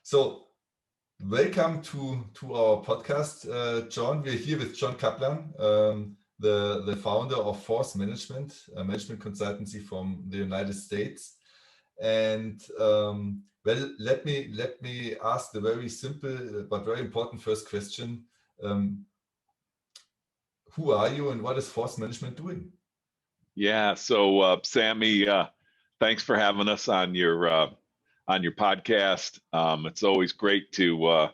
So welcome to our podcast, John. We're here with John Kaplan, the founder of Force Management, a management consultancy from the United States. And well, let me ask the very simple but very important first question. Who are you and what is Force Management doing? Yeah, so Sammy, thanks for having us on your podcast. It's always great to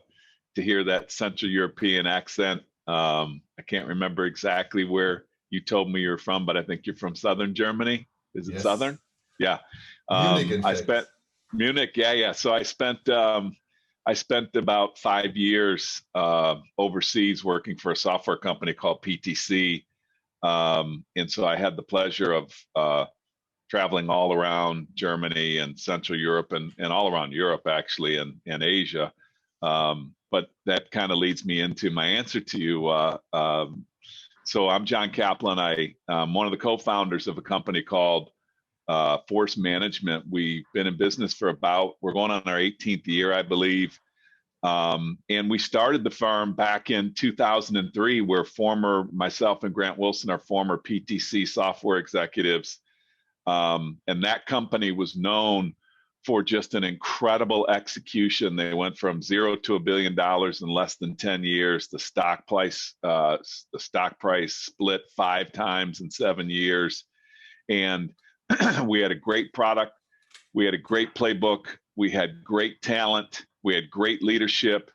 hear that Central European accent. I can't remember exactly where you told me you're from, but I think you're from Southern Germany. Is it Yes. Southern? Yeah. Munich, in fact. spent Munich. Yeah. So I spent about 5 years overseas working for a software company called PTC. And so I had the pleasure of traveling all around Germany and Central Europe and all around Europe, actually, and Asia. But that kind of leads me into my answer to you. So I'm John Kaplan. I'm one of the co-founders of a company called Force Management. We've been in business for we're going on our 18th year, I believe. And we started the firm back in 2003, where myself and Grant Wilson are former PTC software executives. And that company was known for just an incredible execution. They went from 0 to $1 billion in less than 10 years. The stock price split 5 times in 7 years. And we had a great product. We had a great playbook. We had great talent. We had great leadership,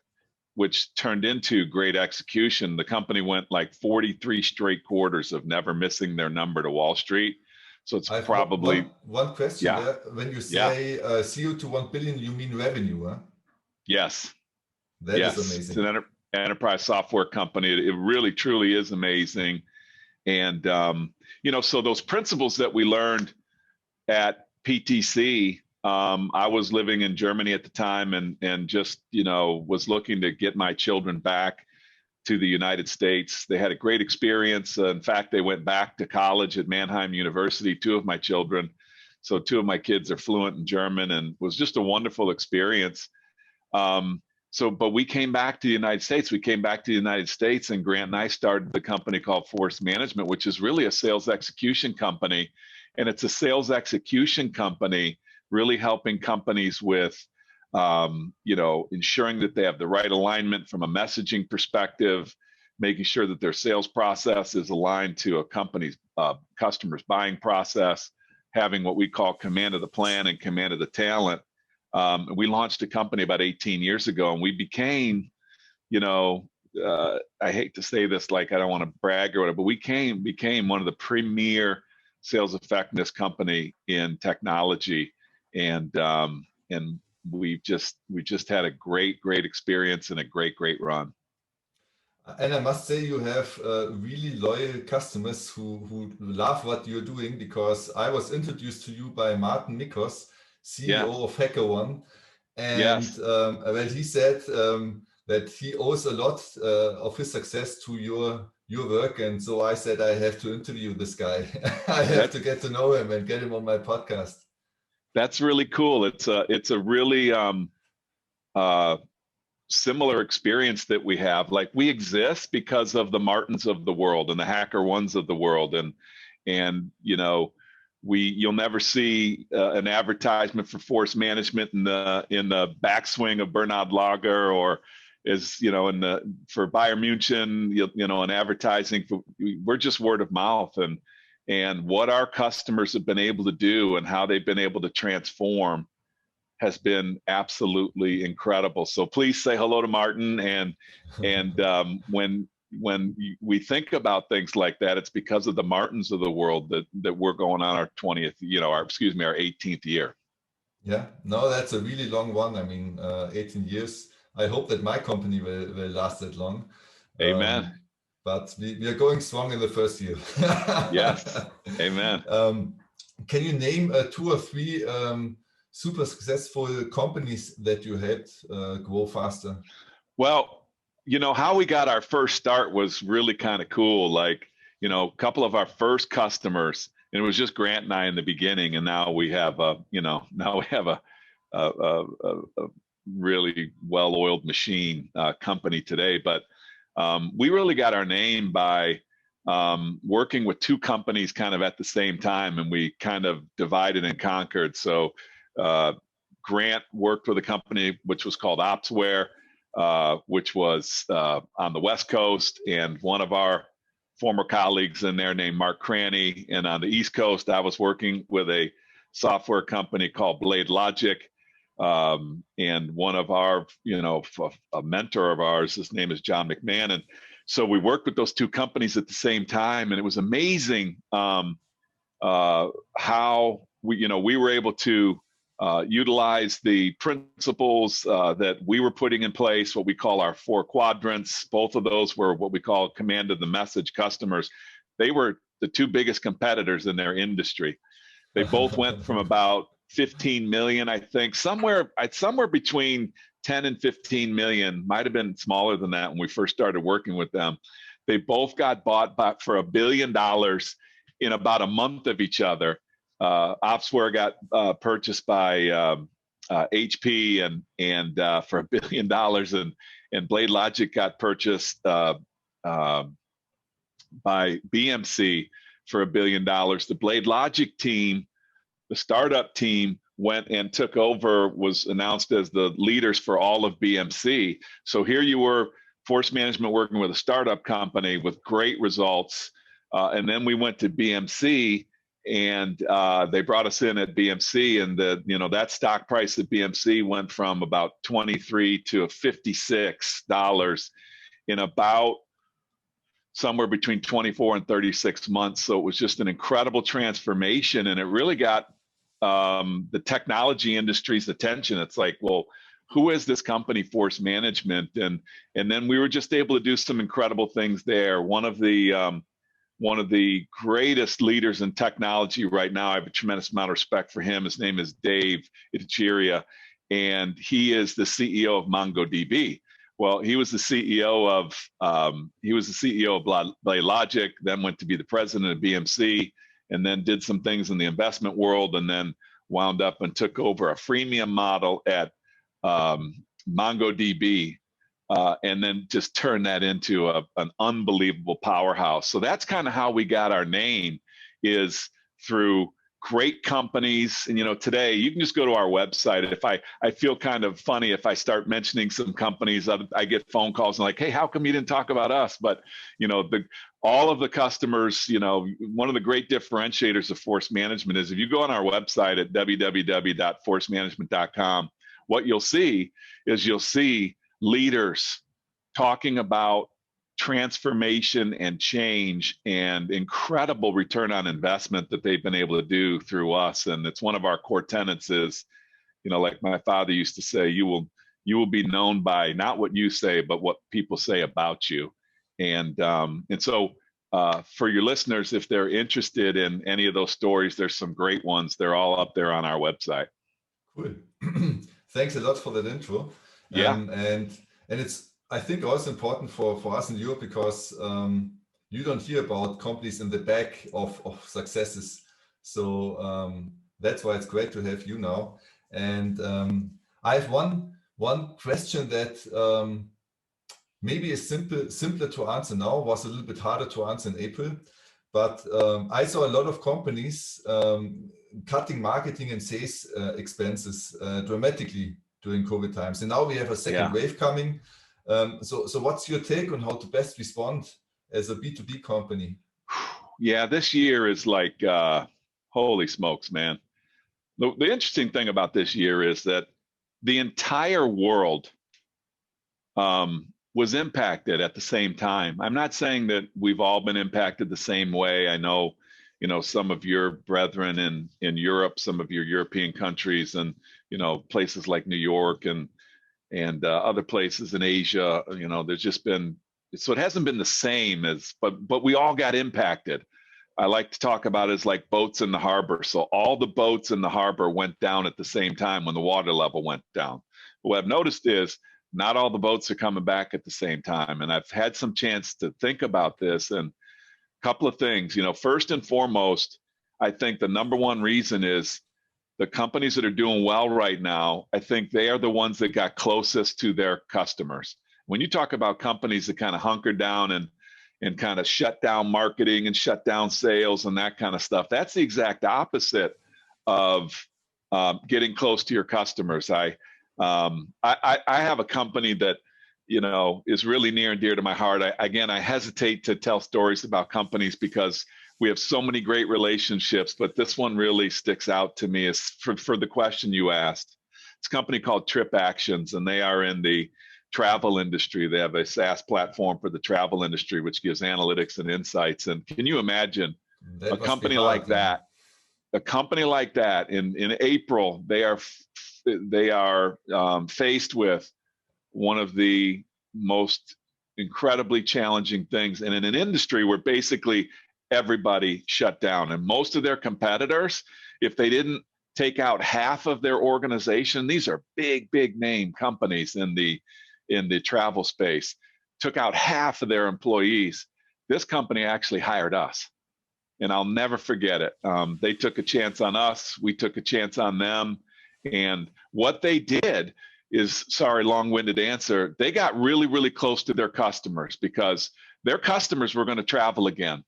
which turned into great execution. The company went like 43 straight quarters of never missing their number to Wall Street. So it's probably one question. Yeah. There. When you say 0 to 1 billion, you mean revenue, huh? Yes. That is amazing. It's an enterprise software company. It really, truly is amazing. And, so those principles that we learned at PTC, I was living in Germany at the time and just, was looking to get my children back to the United States. They had a great experience. In fact, they went back to college at Mannheim University, 2 of my children. So 2 of my kids are fluent in German, and it was just a wonderful experience. But we came back to the United States. And Grant and I started the company called Force Management, which is really a sales execution company. And it's a sales execution company really helping companies with ensuring that they have the right alignment from a messaging perspective, making sure that their sales process is aligned to a company's customer's buying process, having what we call command of the plan and command of the talent. We launched a company about 18 years ago, and we became, I hate to say this, like I don't want to brag or whatever, but we became one of the premier sales effectiveness company in technology, and we just had a great experience and a great run. And I must say, you have really loyal customers who love what you're doing, because I was introduced to you by Martin Mikos, CEO of HackerOne, and well, he said that he owes a lot of his success to your work, and so I said I have to interview this guy. I have to get to know him and get him on my podcast. That's really cool. It's a really similar experience that we have. Like, we exist because of the Martins of the world and the HackerOnes of the world, and you'll never see an advertisement for Force Management in the backswing of Bernhard Lager, or for Bayern München, an advertising. We're just word of mouth, and what our customers have been able to do and how they've been able to transform has been absolutely incredible. So please say hello to Martin. And when we think about things like that, it's because of the Martins of the world that we're going on our 20th, our 18th year. Yeah, no, that's a really long one. I mean, 18 years. I hope that my company will last that long. Amen. But we are going strong in the first year. Yes. Amen. Can you name 2 or 3 super successful companies that you had grow faster? Well, how we got our first start was really kind of cool. Like, a couple of our first customers, and it was just Grant and I in the beginning, and now we have a really well-oiled machine company today. But we really got our name by working with two companies kind of at the same time, and we kind of divided and conquered. So Grant worked with a company which was called Opsware, which was on the West Coast, and one of our former colleagues in there named Mark Cranny. And on the East Coast, I was working with a software company called Blade Logic. And one of our, a mentor of ours, his name is John McMahon. And so we worked with those two companies at the same time. And it was amazing how we were able to utilize the principles that we were putting in place, what we call our 4 quadrants. Both of those were what we call command of the message customers. They were the two biggest competitors in their industry. They both went from about 15 million, I think, somewhere between 10 and 15 million, might have been smaller than that when we first started working with them. They both got bought back for $1 billion in about a month of each other. Opsware got purchased by HP and for $1 billion, and Blade Logic got purchased by BMC for $1 billion. The Blade Logic team, the startup team, went and took over, was announced as the leaders for all of BMC. So here you were, Force Management, working with a startup company with great results. And then we went to BMC, and they brought us in at BMC, and that stock price at BMC went from about $23 to $56 in about somewhere between 24 and 36 months. So it was just an incredible transformation, and it really got the technology industry's attention. It's like, well, who is this company, Force Management? And then we were just able to do some incredible things there. One of the greatest leaders in technology right now, I have a tremendous amount of respect for him. His name is Dave Itcheria, and he is the CEO of MongoDB. Well, he was the CEO of Blade Logic, then went to be the president of BMC, and then did some things in the investment world, and then wound up and took over a freemium model at MongoDB, and then just turned that into an unbelievable powerhouse. So that's kind of how we got our name, is through great companies. And today you can just go to our website. If I feel kind of funny if I start mentioning some companies, I get phone calls and like, hey, how come you didn't talk about us? But all of the customers, one of the great differentiators of Force Management is if you go on our website at www.forcemanagement.com, what you'll see leaders talking about transformation and change and incredible return on investment that they've been able to do through us. And it's one of our core tenets is, like my father used to say, you will be known by not what you say, but what people say about you. And so for your listeners, if they're interested in any of those stories, there's some great ones. They're all up there on our website. Cool. Thanks a lot for that intro. Yeah. And it's, I think, also important for us in Europe, because you don't hear about companies in the back of successes. So that's why it's great to have you now. And I have one question that maybe is simpler to answer now, was a little bit harder to answer in April. But I saw a lot of companies cutting marketing and sales expenses dramatically during COVID times. And now we have a second wave coming. So what's your take on how to best respond as a B2B company? Yeah, this year is like, holy smokes, man. The interesting thing about this year is that the entire world was impacted at the same time. I'm not saying that we've all been impacted the same way. I know, some of your brethren in Europe, some of your European countries, and, places like New York and other places in Asia, there's just been, so it hasn't been the same but we all got impacted. I like to talk about it as like boats in the harbor. So all the boats in the harbor went down at the same time when the water level went down. But what I've noticed is not all the boats are coming back at the same time. And I've had some chance to think about this, and a couple of things, first and foremost, I think the number one reason is the companies that are doing well right now, I think they are the ones that got closest to their customers. When you talk about companies that kind of hunkered down and kind of shut down marketing and shut down sales and that kind of stuff, that's the exact opposite of getting close to your customers. I have a company that, you know, is really near and dear to my heart. I hesitate to tell stories about companies because we have so many great relationships, but this one really sticks out to me is for the question you asked. It's a company called Trip Actions, and they are in the travel industry. They have a SaaS platform for the travel industry, which gives analytics and insights. And can you imagine a company like that? A company like that in April, they are faced with one of the most incredibly challenging things, and in an industry where basically everybody shut down, and most of their competitors, if they didn't take out half of their organization, these are big name companies in the travel space, took out half of their employees. This company actually hired us, and I'll never forget it. They took a chance on us, we took a chance on them, and what they did is, sorry, long-winded answer, they got really close to their customers because their customers were going to travel again.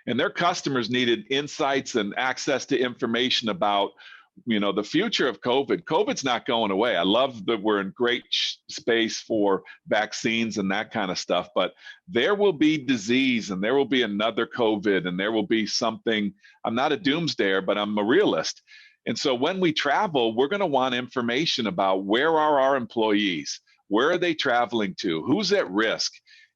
And their customers needed insights and access to information about, you know, the future of COVID. COVID's not going away. I love that we're in great space for vaccines and that kind of stuff, but there will be disease and there will be another COVID and there will be something. I'm not a doomsdayer, but I'm a realist. And so when we travel, we're going to want information about where are our employees, where are they traveling to, who's at risk.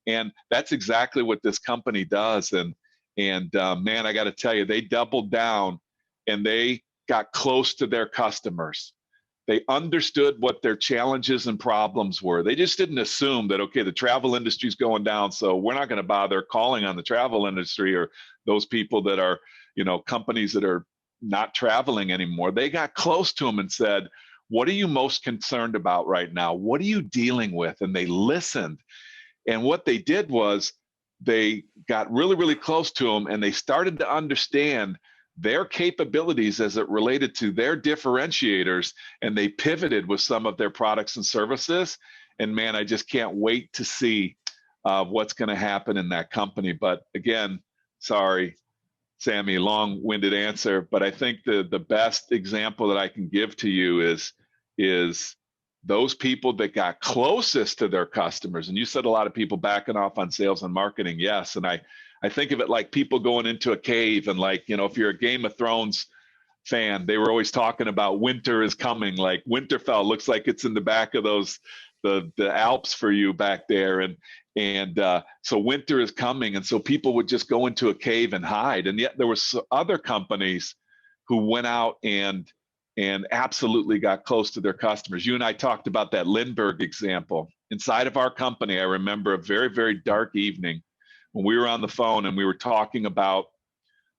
And that's exactly what this company does. And man, I got to tell you, they doubled down and they got close to their customers. They understood what their challenges and problems were. They just didn't assume that, okay, the travel industry is going down, so we're not going to bother calling on the travel industry or those people that are, you know, companies that are not traveling anymore. They got close to them and said, what are you most concerned about right now? What are you dealing with? And they listened. And what they did was they got really close to them and they started to understand their capabilities as it related to their differentiators, and they pivoted with some of their products and services. And man, I just can't wait to see what's going to happen in that company. But again, sorry, Sammy, long-winded answer, but I think the best example that I can give to you is those people that got closest to their customers. And you said a lot of people backing off on sales and marketing. Yes. And I think of it like people going into a cave, and like, you know, if you're a Game of Thrones fan, they were always talking about winter is coming, like Winterfell looks like it's in the back of those, the Alps for you back there. And so winter is coming. And so people would just go into a cave and hide. And yet there were other companies who went out and absolutely got close to their customers. You and I talked about that Lindbergh example. Inside of our company, I remember a very dark evening when we were on the phone and we were talking about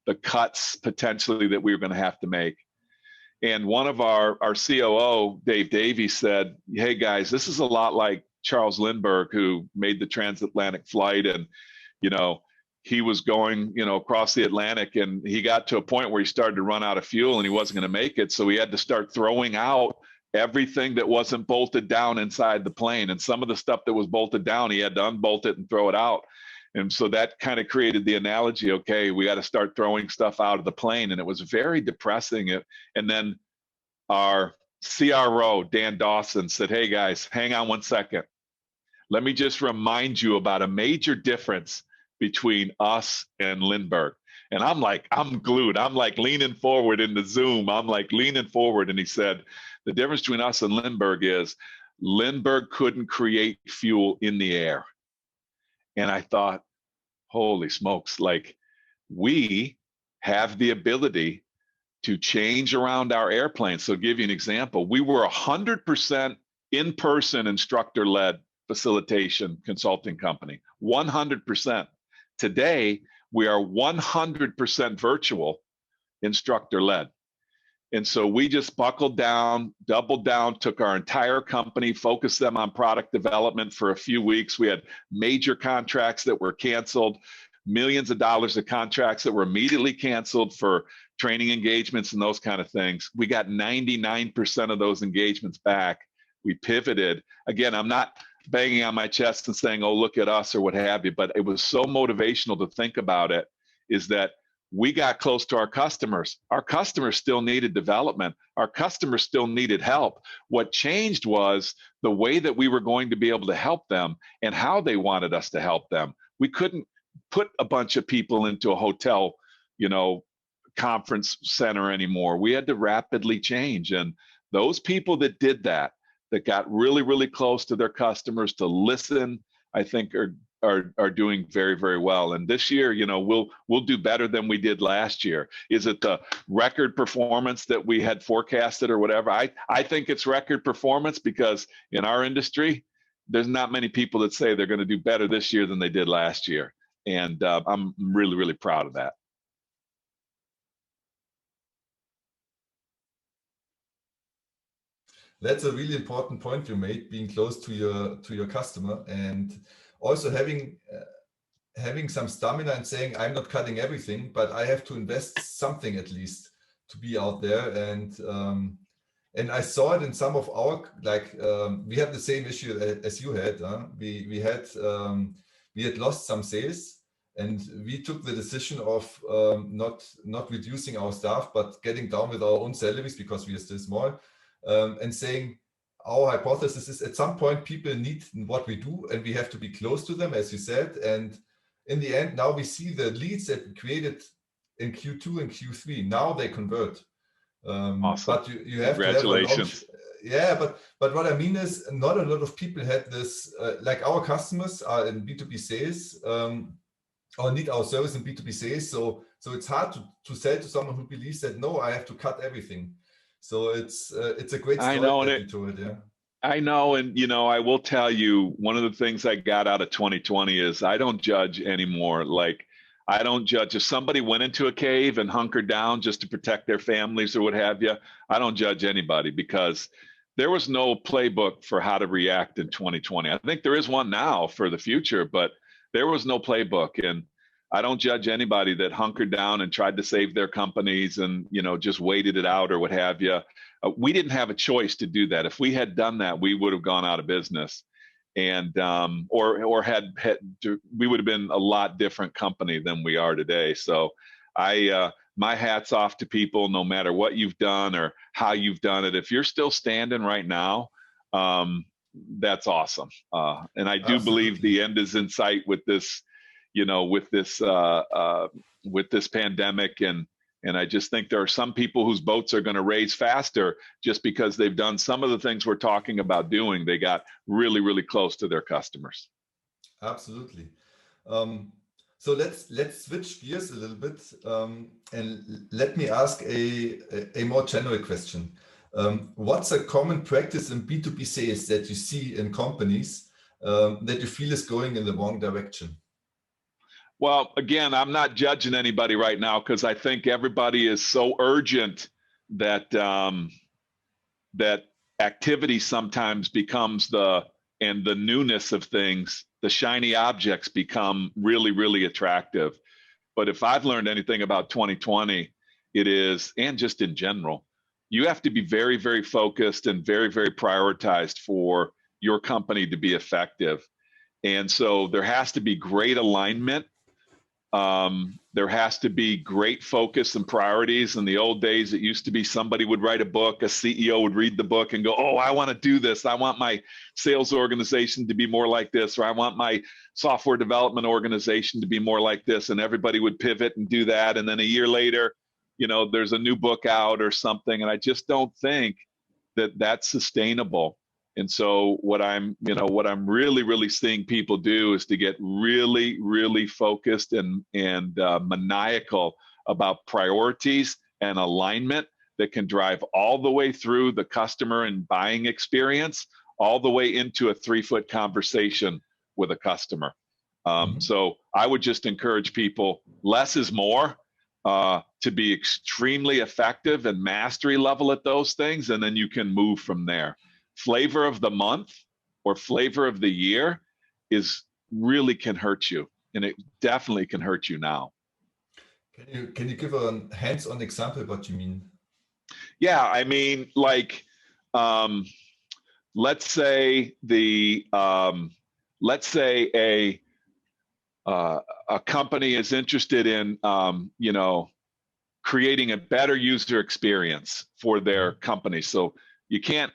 the cuts potentially that we were going to have to make. And one of our COO, Dave Davies, said, hey guys, this is a lot like Charles Lindbergh, who made the transatlantic flight. And, you know, he was going, you know, across the Atlantic, and he got to a point where he started to run out of fuel and he wasn't going to make it. So he had to start throwing out everything that wasn't bolted down inside the plane. And some of the stuff that was bolted down, he had to unbolt it and throw it out. And so that kind of created the analogy, okay, we got to start throwing stuff out of the plane. And it was very depressing. And then our CRO, Dan Dawson, said, hey guys, hang on one second. Let me just remind you about a major difference between us and Lindbergh. And I'm like, I'm glued. I'm like leaning forward in the Zoom. I'm like leaning forward. And he said, the difference between us and Lindbergh is Lindbergh couldn't create fuel in the air. And I thought, holy smokes, like we have the ability to change around our airplanes. So I'll give you an example. We were 100% in-person instructor-led facilitation consulting company, 100%. Today, we are 100% virtual instructor-led. And so we just buckled down, doubled down, took our entire company, focused them on product development for a few weeks. We had major contracts that were canceled. millions of dollars of contracts that were immediately canceled for training engagements and those kind of things. We got 99% of those engagements back. We pivoted. Again, I'm not banging on my chest and saying, oh, look at us or what have you, but it was so motivational to think about it, is that we got close to our customers. Our customers still needed development. Our customers still needed help. What changed was the way that we were going to be able to help them and how they wanted us to help them. We couldn't put a bunch of people into a hotel, conference center anymore. We had to rapidly change. And those people that did that got really, really close to their customers to listen, I think are doing very, very well. And this year, we'll do better than we did last year. Is it the record performance that we had forecasted or whatever? I think it's record performance, because in our industry, there's not many people that say they're going to do better this year than they did last year. And I'm really, really proud of that. That's a really important point you made, being close to your customer, and also having some stamina and saying, I'm not cutting everything, but I have to invest something at least to be out there. And I saw it in some of our, we had the same issue as you had. We had lost some sales, and we took the decision of not reducing our staff, but getting down with our own salaries because we are still small. And saying our hypothesis is at some point people need what we do, and we have to be close to them, as you said. And in the end, now we see the leads that we created in Q2 and Q3. Now they convert. Awesome. But you have Congratulations. to have but what I mean is, not a lot of people had this. Like our customers are in B2B sales, or need our service in B2B sales. So it's hard to sell to someone who believes that, no, I have to cut everything. So it's a great story that you told, yeah. I know, and I will tell you, one of the things I got out of 2020 is I don't judge anymore. Like, I don't judge if somebody went into a cave and hunkered down just to protect their families or what have you. I don't judge anybody, because there was no playbook for how to react in 2020. I think there is one now for the future, but there was no playbook. And I don't judge anybody that hunkered down and tried to save their companies and, just waited it out or what have you. We didn't have a choice to do that. If we had done that, we would have gone out of business, and or we would have been a lot different company than we are today. So my hat's off to people, no matter what you've done or how you've done it. If you're still standing right now, that's awesome. And I do believe the end is in sight with this. With this pandemic, and I just think there are some people whose boats are going to raise faster just because they've done some of the things we're talking about doing. They got really, really close to their customers. Absolutely. So let's switch gears a little bit, and let me ask a more general question. What's a common practice in B2B sales that you see in companies that you feel is going in the wrong direction? Well, again, I'm not judging anybody right now, because I think everybody is so urgent that that activity sometimes becomes the newness of things. The shiny objects become really, really attractive. But if I've learned anything about 2020, it is, and just in general, you have to be very, very focused and very, very prioritized for your company to be effective. And so there has to be great alignment. There has to be great focus and priorities. In the old days, it used to be somebody would write a book, a CEO would read the book and go, oh, I want to do this. I want my sales organization to be more like this, or I want my software development organization to be more like this. And everybody would pivot and do that. And then a year later, there's a new book out or something. And I just don't think that that's sustainable. And so what I'm really, really seeing people do is to get really, really focused and maniacal about priorities and alignment that can drive all the way through the customer and buying experience, all the way into a 3-foot conversation with a customer. So I would just encourage people, less is more, to be extremely effective and mastery level at those things, and then you can move from there. Flavor of the month or flavor of the year really can hurt you. and it definitely can hurt you now. Can you give a hands-on example of what you mean? Yeah, I mean, like, let's say a company is interested in creating a better user experience for their company. So you can't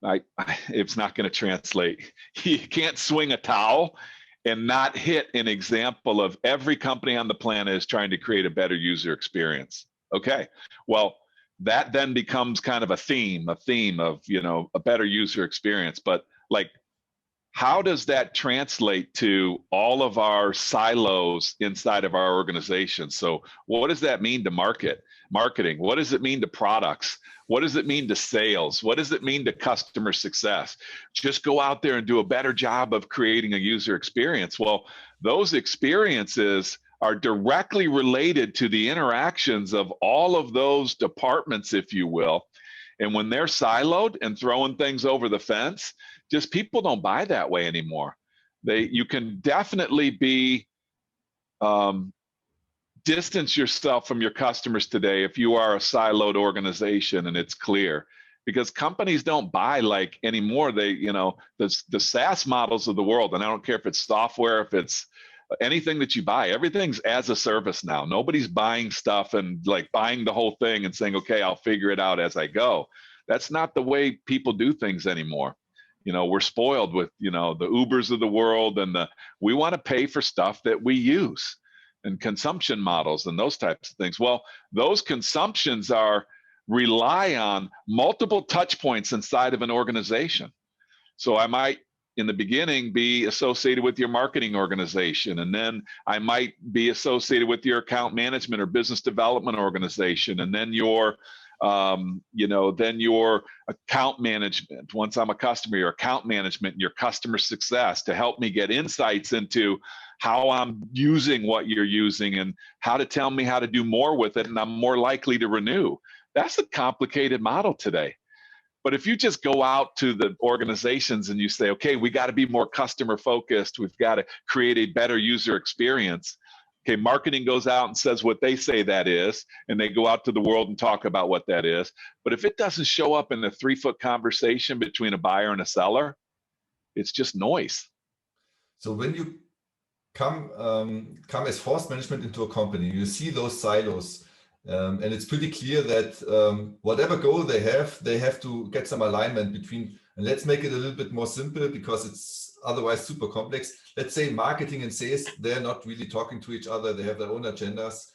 it's not going to translate. You can't swing a towel and not hit an example of every company on the planet is trying to create a better user experience. Okay, well, that then becomes kind of a theme of, a better user experience. But like, how does that translate to all of our silos inside of our organization? So what does that mean to marketing? What does it mean to products? What does it mean to sales? What does it mean to customer success? Just go out there and do a better job of creating a user experience. Well, those experiences are directly related to the interactions of all of those departments, if you will. And when they're siloed and throwing things over the fence, just people don't buy that way anymore. You can definitely be distance yourself from your customers today if you are a siloed organization, and it's clear, because companies don't buy like anymore. They, the SaaS models of the world, and I don't care if it's software, if it's anything that you buy, everything's as a service now. Nobody's buying stuff and like buying the whole thing and saying, okay, I'll figure it out as I go. That's not the way people do things anymore. We're spoiled with, the Ubers of the world, and we want to pay for stuff that we use, and consumption models and those types of things. Well, those consumptions rely on multiple touch points inside of an organization. So I might, in the beginning, be associated with your marketing organization, and then I might be associated with your account management or business development organization, and then your account management. Once I'm a customer, your account management and your customer success to help me get insights into how I'm using what you're using and how to tell me how to do more with it, and I'm more likely to renew. That's a complicated model today. But if you just go out to the organizations and you say, okay, we got to be more customer focused, we've got to create a better user experience. Okay, marketing goes out and says what they say that is, and they go out to the world and talk about what that is. But if it doesn't show up in a 3-foot conversation between a buyer and a seller, it's just noise. So when you come as force management into a company, you see those silos. And it's pretty clear that whatever goal they have to get some alignment between, and let's make it a little bit more simple because it's otherwise super complex. Let's say marketing and sales, they're not really talking to each other. They have their own agendas,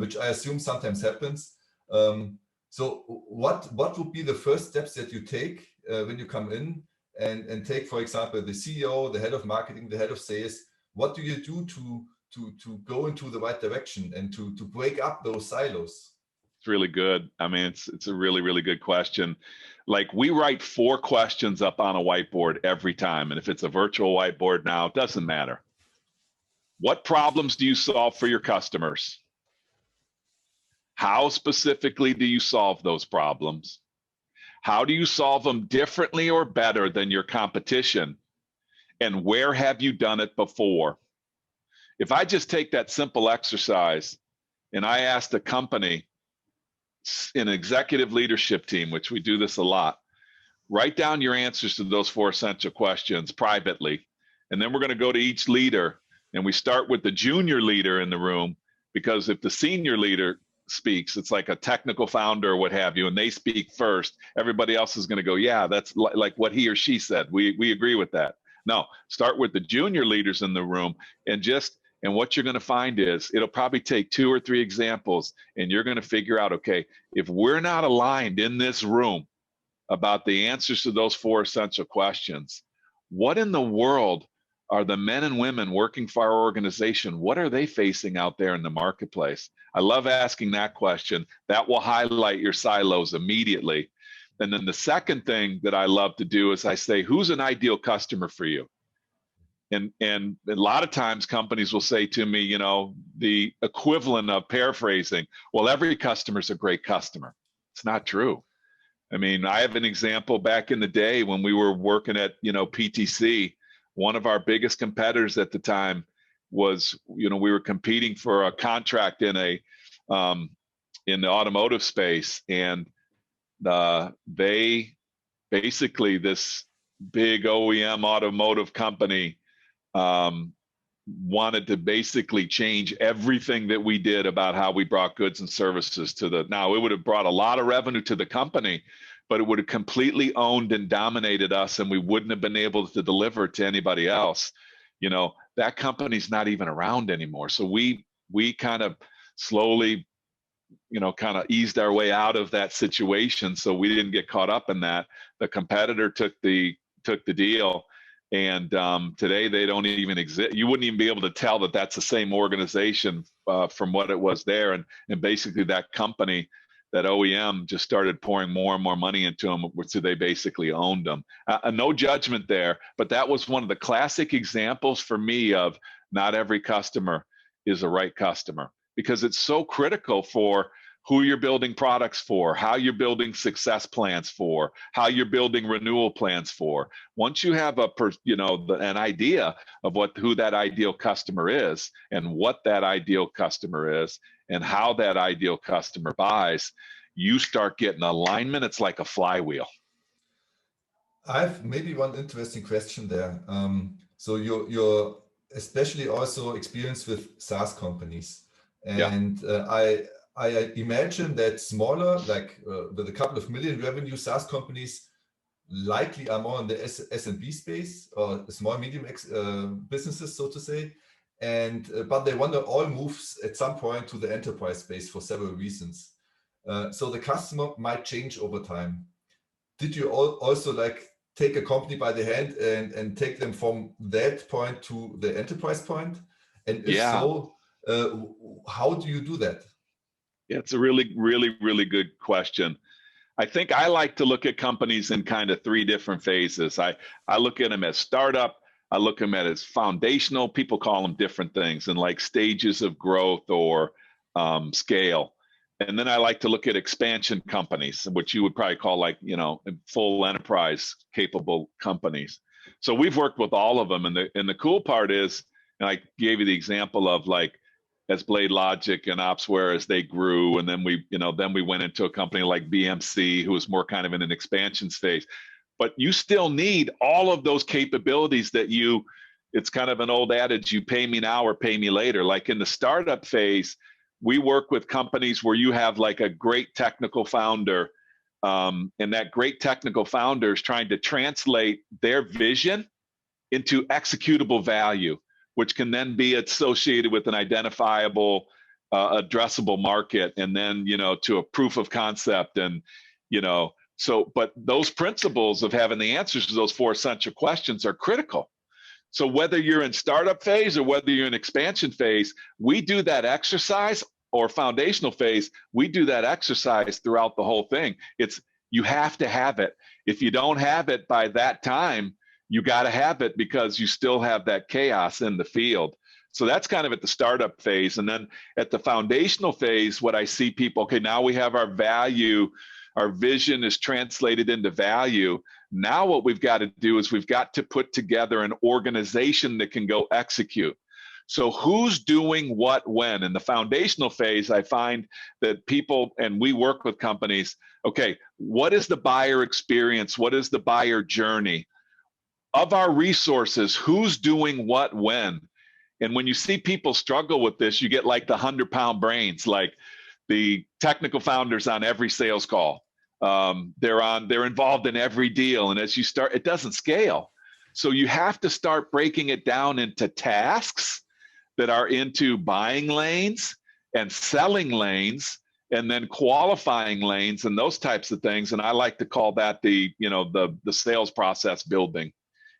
which I assume sometimes happens. So what would be the first steps that you take when you come in and take, for example, the CEO, the head of marketing, the head of sales? What do you do to go into the right direction and to break up those silos? It's really good. I mean, it's a really, really good question. Like, we write 4 questions up on a whiteboard every time. And if it's a virtual whiteboard now, it doesn't matter. What problems do you solve for your customers? How specifically do you solve those problems? How do you solve them differently or better than your competition? And where have you done it before? If I just take that simple exercise and I asked a company, an executive leadership team, which we do this a lot, write down your answers to those 4 essential questions privately. And then we're going to go to each leader, and we start with the junior leader in the room, because if the senior leader speaks, it's like a technical founder or what have you, and they speak first, everybody else is going to go, yeah, that's like what he or she said. We agree with that. No, start with the junior leaders in the room, and what you're going to find is it'll probably take 2 or 3 examples, and you're going to figure out, okay, if we're not aligned in this room about the answers to those 4 essential questions, what in the world are the men and women working for our organization? What are they facing out there in the marketplace? I love asking that question. That will highlight your silos immediately. And then the second thing that I love to do is I say, who's an ideal customer for you? And a lot of times companies will say to me, the equivalent of paraphrasing, well, every customer is a great customer. It's not true. I mean, I have an example back in the day when we were working at, PTC. one of our biggest competitors at the time was, we were competing for a contract in in the automotive space, and they basically, this big OEM automotive company wanted to basically change everything that we did about how we brought goods and services to now it would have brought a lot of revenue to the company, but it would have completely owned and dominated us, and we wouldn't have been able to deliver to anybody else. That company's not even around anymore. So we kind of slowly, kind of eased our way out of that situation. So we didn't get caught up in that. The competitor took the deal, and today they don't even exist. You wouldn't even be able to tell that that's the same organization from what it was there. And basically that company, that OEM, just started pouring more and more money into them, so they basically owned them. No judgment there, but that was one of the classic examples for me of not every customer is the right customer, because it's so critical for who you're building products for, how you're building success plans for, how you're building renewal plans for. Once you have an idea of who that ideal customer is, and what that ideal customer is, and how that ideal customer buys, you start getting alignment. It's like a flywheel. I've maybe one interesting question there. So you're especially also experienced with SaaS companies. And I imagine that smaller, like with a couple of million revenue SaaS companies, likely are more in the SMB space, or small medium businesses, so to say. And but they want to all move at some point to the enterprise space for several reasons. So the customer might change over time. Did you also like take a company by the hand and take them from that point to the enterprise point? And if so, how do you do that? Yeah, it's a really, really, really good question. I think I like to look at companies in kind of three different phases. I look at them as startup. I look at them as foundational. People call them different things, and like stages of growth or scale. And then I like to look at expansion companies, which you would probably call like, full enterprise capable companies. So we've worked with all of them. And the cool part is, and I gave you the example of like, as Blade Logic and Opsware, as they grew, and then we went into a company like BMC, who was more kind of in an expansion phase. But you still need all of those capabilities that it's kind of an old adage, you pay me now or pay me later. Like in the startup phase, we work with companies where you have like a great technical founder, and that great technical founder is trying to translate their vision into executable value, which can then be associated with an identifiable, addressable market, and then, to a proof of concept. And, but those principles of having the answers to those four essential questions are critical. So whether you're in startup phase or whether you're in expansion phase, we do that exercise, or foundational phase, we do that exercise throughout the whole thing. You have to have it. If you don't have it by that time, you got to have it, because you still have that chaos in the field. So that's kind of at the startup phase. And then at the foundational phase, what I see people, okay, now we have our value, our vision is translated into value. Now what we've got to do is we've got to put together an organization that can go execute. So who's doing what when? In the foundational phase, I find that people, and we work with companies, okay, what is the buyer experience? What is the buyer journey? Of our resources, who's doing what when? And when you see people struggle with this, you get like the 100-pound brains, like the technical founders on every sales call. They're involved in every deal. And as you start, it doesn't scale. So you have to start breaking it down into tasks that are into buying lanes and selling lanes, and then qualifying lanes and those types of things. And I like to call that the sales process building.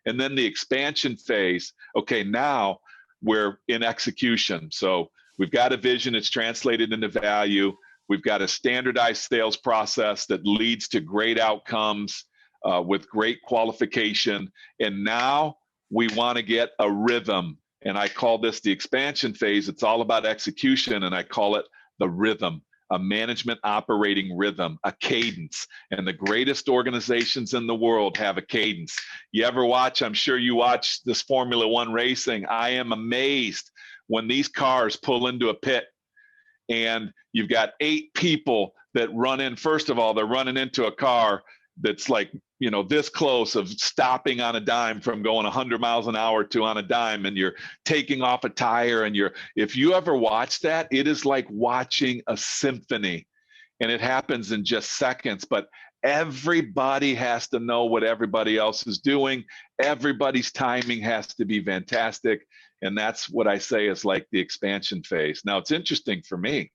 And then the expansion phase, okay, now we're in execution. So we've got a vision, it's translated into value. We've got a standardized sales process that leads to great outcomes with great qualification. And now we want to get a rhythm. And I call this the expansion phase. It's all about execution, and I call it the rhythm. a management operating rhythm, a cadence. And the greatest organizations in the world have a cadence. You ever watch, I'm sure you watch this Formula One racing. I am amazed when these cars pull into a pit and you've got 8 people that run in. First of all, they're running into a car that's like, you know, this close of stopping on a dime from going 100 miles an hour to on a dime, and you're taking off a tire, and if you ever watch that, it is like watching a symphony, and it happens in just seconds, but everybody has to know what everybody else is doing. Everybody's timing has to be fantastic. And that's what I say is like the expansion phase. Now, it's interesting for me.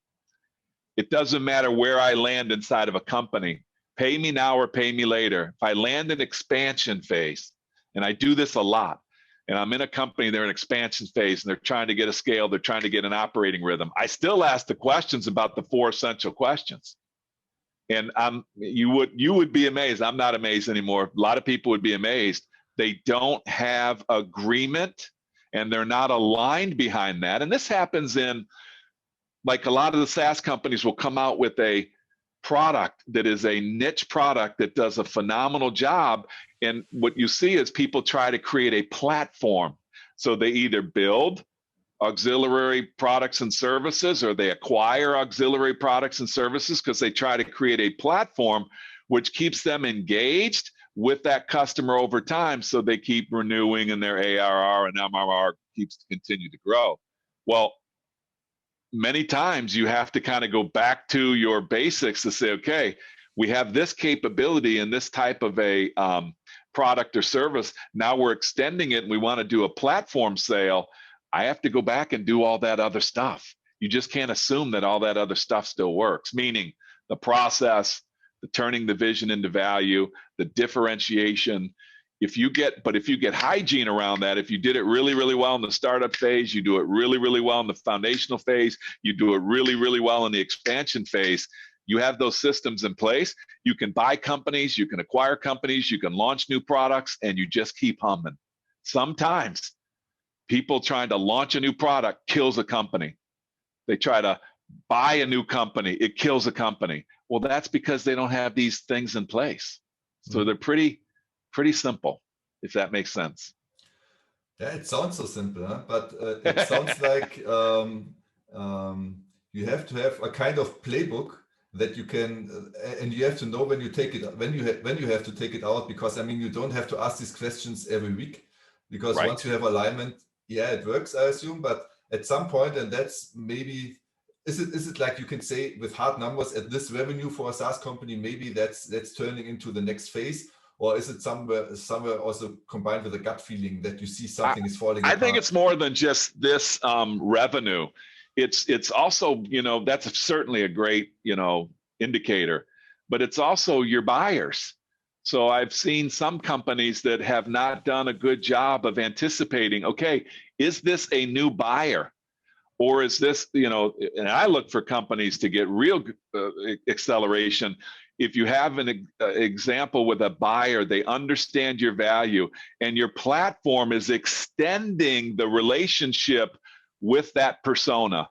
It doesn't matter where I land inside of a company. Pay me now or pay me later. If I land an expansion phase, and I do this a lot, and I'm in a company, they're in expansion phase, and they're trying to get a scale, they're trying to get an operating rhythm, I still ask the questions about the 4 essential questions. And you would be amazed. I'm not amazed anymore. A lot of people would be amazed. They don't have agreement, and they're not aligned behind that. And this happens in, like, a lot of the SaaS companies will come out with a product that is a niche product that does a phenomenal job. And what you see is people try to create a platform. So they either build auxiliary products and services, or they acquire auxiliary products and services because they try to create a platform which keeps them engaged with that customer over time, so they keep renewing and their ARR and MRR keeps to continue to grow. Well, many times you have to kind of go back to your basics to say, okay, we have this capability and this type of a product or service. Now we're extending it and we want to do a platform sale. I have to go back and do all that other stuff. You just can't assume that all that other stuff still works, meaning the process, the turning the vision into value, the differentiation. If you get hygiene around that, if you did it really, really well in the startup phase, you do it really, really well in the foundational phase, you do it really, really well in the expansion phase, you have those systems in place, you can buy companies, you can acquire companies, you can launch new products, and you just keep humming. Sometimes people trying to launch a new product kills a company. They try to buy a new company, it kills a company. Well, that's because they don't have these things in place. So they're pretty simple, if that makes sense. Yeah, it sounds so simple, huh? But it sounds like you have to have a kind of playbook that you can, and you have to know when you take it, when you have to take it out, because I mean, you don't have to ask these questions every week, because Right. Once you have alignment, yeah, it works, I assume, but at some point, and that's maybe, is it like you can say with hard numbers at this revenue for a SaaS company, maybe that's turning into the next phase? Or is it somewhere also combined with a gut feeling that you see something is falling apart? I think it's more than just this revenue. It's also, you know, that's certainly a great, you know, indicator, but it's also your buyers. So I've seen some companies that have not done a good job of anticipating, okay, is this a new buyer? Or is this, you know, and I look for companies to get real acceleration. If you have an example with a buyer, they understand your value, and your platform is extending the relationship with that persona,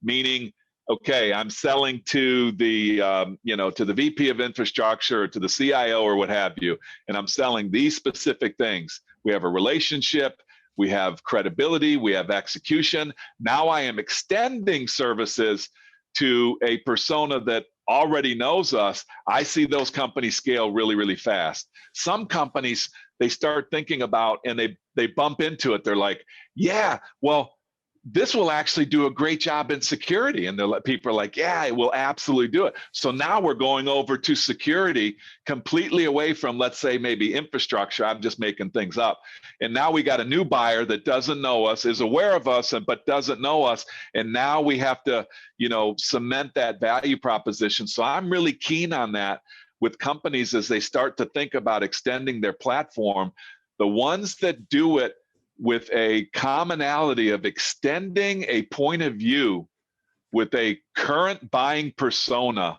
meaning, okay, I'm selling to the, you know, to the VP of infrastructure, or to the CIO, or what have you, and I'm selling these specific things. We have a relationship, we have credibility, we have execution. Now I am extending services to a persona that already knows us. I see those companies scale really, really fast. Some companies, they start thinking about, and they bump into it. They're like, yeah, well, this will actually do a great job in security. And people are like, yeah, it will absolutely do it. So now we're going over to security, completely away from, let's say, maybe infrastructure. I'm just making things up. And now we got a new buyer that doesn't know us, is aware of us, but doesn't know us. And now we have to, you know, cement that value proposition. So I'm really keen on that with companies as they start to think about extending their platform. The ones that do it with a commonality of extending a point of view with a current buying persona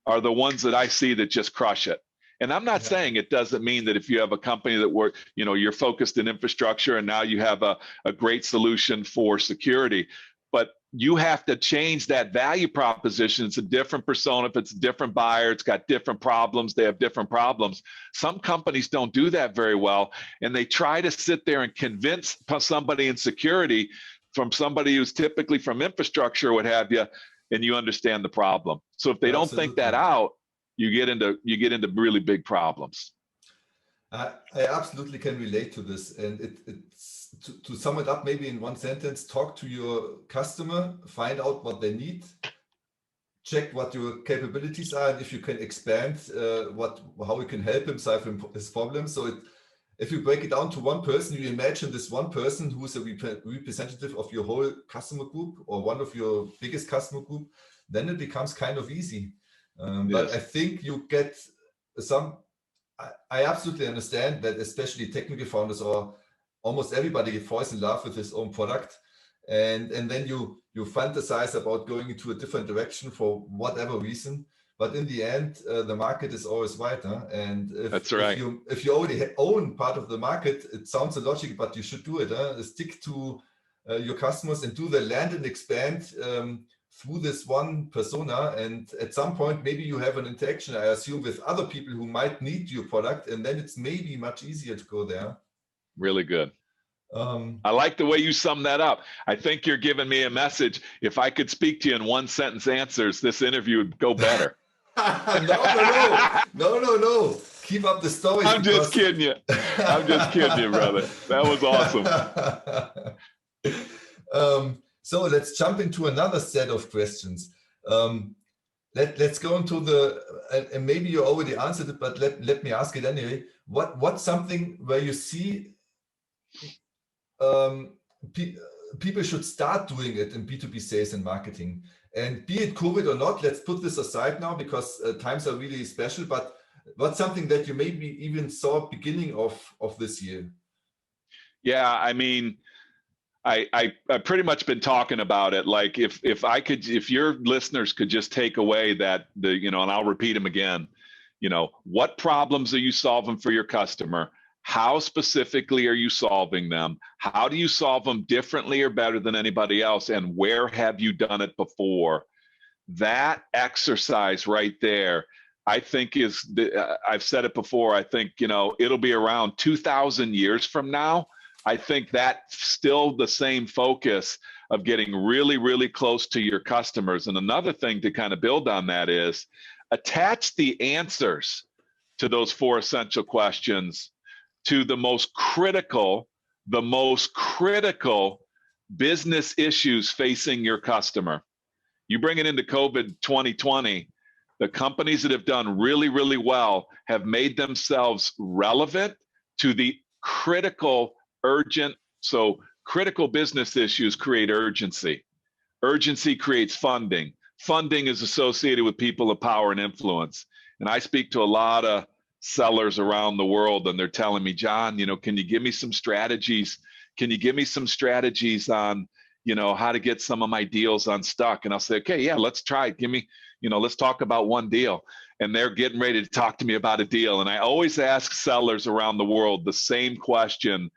are the ones that I see that just crush it. And I'm not saying it doesn't mean that if you have a company that you know, you're focused in infrastructure and now you have a great solution for security, but you have to change that value proposition. It's a different persona. If it's a different buyer, it's got different problems. They have different problems. Some companies don't do that very well. And they try to sit there and convince somebody in security from somebody who's typically from infrastructure or what have you, and you understand the problem. So if they don't think that out, you get into really big problems. I absolutely can relate to this. And it's to sum it up, maybe in one sentence, talk to your customer, find out what they need, check what your capabilities are, and if you can expand how you can help him solve his problems. So if you break it down to one person, you imagine this one person who is a representative of your whole customer group or one of your biggest customer group, then it becomes kind of easy. But I think you get some. I absolutely understand that, especially technical founders or almost everybody falls in love with his own product, and then you fantasize about going into a different direction for whatever reason. But in the end, the market is always right, huh? And that's right. If you already own part of the market, it sounds illogical, but you should do it. Stick to your customers and do the land and expand through this one persona. And at some point, maybe you have an interaction, I assume, with other people who might need your product, and then it's maybe much easier to go there. Really good. I like the way you sum that up. I think you're giving me a message. If I could speak to you in one sentence answers, this interview would go better. No. Keep up the story. I'm just kidding you. I'm just kidding you, brother. That was awesome. So let's jump into another set of questions. Let's go into and maybe you already answered it, but let me ask it anyway. What's something where you see people should start doing it in B2B sales and marketing? And be it COVID or not, let's put this aside now because times are really special, but what's something that you maybe even saw beginning of this year? Yeah, I mean, I pretty much been talking about it. Like if your listeners could just take away that and I'll repeat them again, what problems are you solving for your customer? How specifically are you solving them? How do you solve them differently or better than anybody else? And where have you done it before? That exercise right there, I think I've said it before, I think, it'll be around 2,000 years from now. I think that's still the same focus of getting really, really close to your customers. And another thing to kind of build on that is attach the answers to those 4 essential questions to the most critical business issues facing your customer. You bring it into COVID 2020, the companies that have done really, really well have made themselves relevant to the critical, urgent. So critical business issues create urgency. Urgency creates funding. Funding is associated with people of power and influence. And I speak to a lot of sellers around the world, and they're telling me, John, can you give me some strategies? Can you give me some strategies on, how to get some of my deals unstuck? And I'll say, okay, yeah, let's try it. Give me, let's talk about one deal. And they're getting ready to talk to me about a deal. And I always ask sellers around the world the same question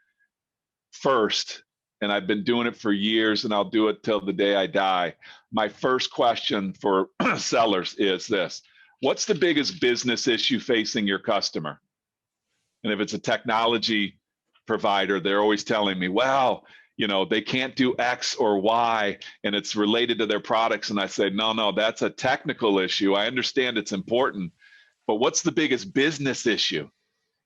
first. And I've been doing it for years, and I'll do it till the day I die. My first question for sellers is this: what's the biggest business issue facing your customer? And if it's a technology provider, they're always telling me, well, they can't do X or Y, and it's related to their products. And I say, no, that's a technical issue. I understand it's important, but what's the biggest business issue?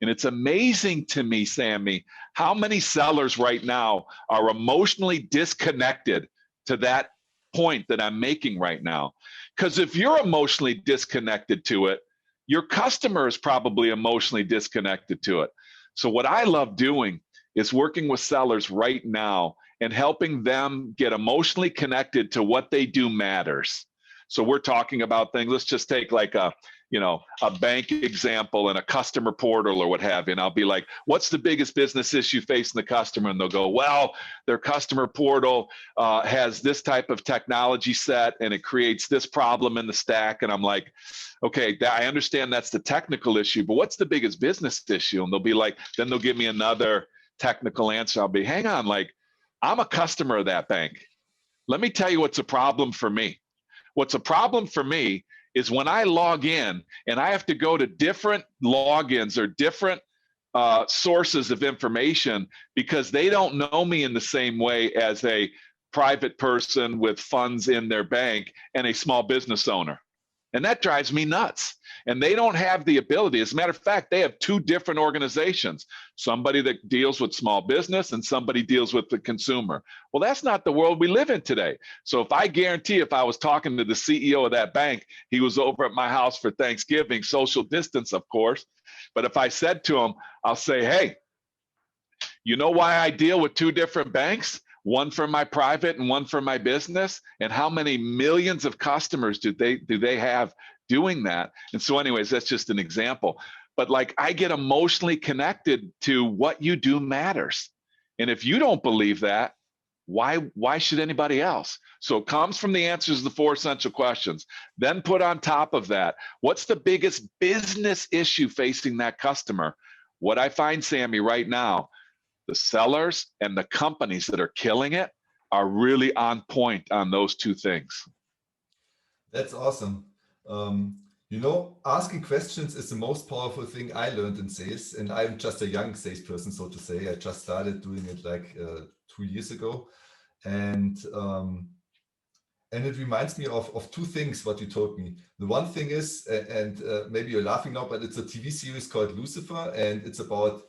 And it's amazing to me, Sammy, how many sellers right now are emotionally disconnected to that point that I'm making right now. Because if you're emotionally disconnected to it, your customer is probably emotionally disconnected to it. So what I love doing is working with sellers right now and helping them get emotionally connected to what they do matters. So we're talking about things, let's just take like a bank example and a customer portal or what have you. And I'll be like, what's the biggest business issue facing the customer? And they'll go, well, their customer portal has this type of technology set and it creates this problem in the stack. And I'm like, okay, I understand that's the technical issue, but what's the biggest business issue? And they'll be like, then they'll give me another technical answer. I'll be, hang on, like, I'm a customer of that bank. Let me tell you what's a problem for me. What's a problem for me is when I log in and I have to go to different logins or different sources of information because they don't know me in the same way as a private person with funds in their bank and a small business owner. And that drives me nuts. And they don't have the ability. As a matter of fact, they have two different organizations, somebody that deals with small business and somebody deals with the consumer. Well, that's not the world we live in today. So if I guarantee if I was talking to the CEO of that bank, he was over at my house for Thanksgiving, social distance, of course. But if I said to him, I'll say, hey, you know why I deal with two different banks? One for my private and one for my business, and how many millions of customers do they have doing that? And so anyways, that's just an example. But like, I get emotionally connected to what you do matters. And if you don't believe that, why should anybody else? So it comes from the answers to the 4 essential questions. Then put on top of that, what's the biggest business issue facing that customer? What I find, Sammy, right now, the sellers and the companies that are killing it are really on point on those two things. That's awesome. You know, asking questions is the most powerful thing I learned in sales. And I'm just a young salesperson, so to say. I just started doing it like 2 years ago. And it reminds me of two things, what you told me. The one thing is, and maybe you're laughing now, but it's a TV series called Lucifer, and it's about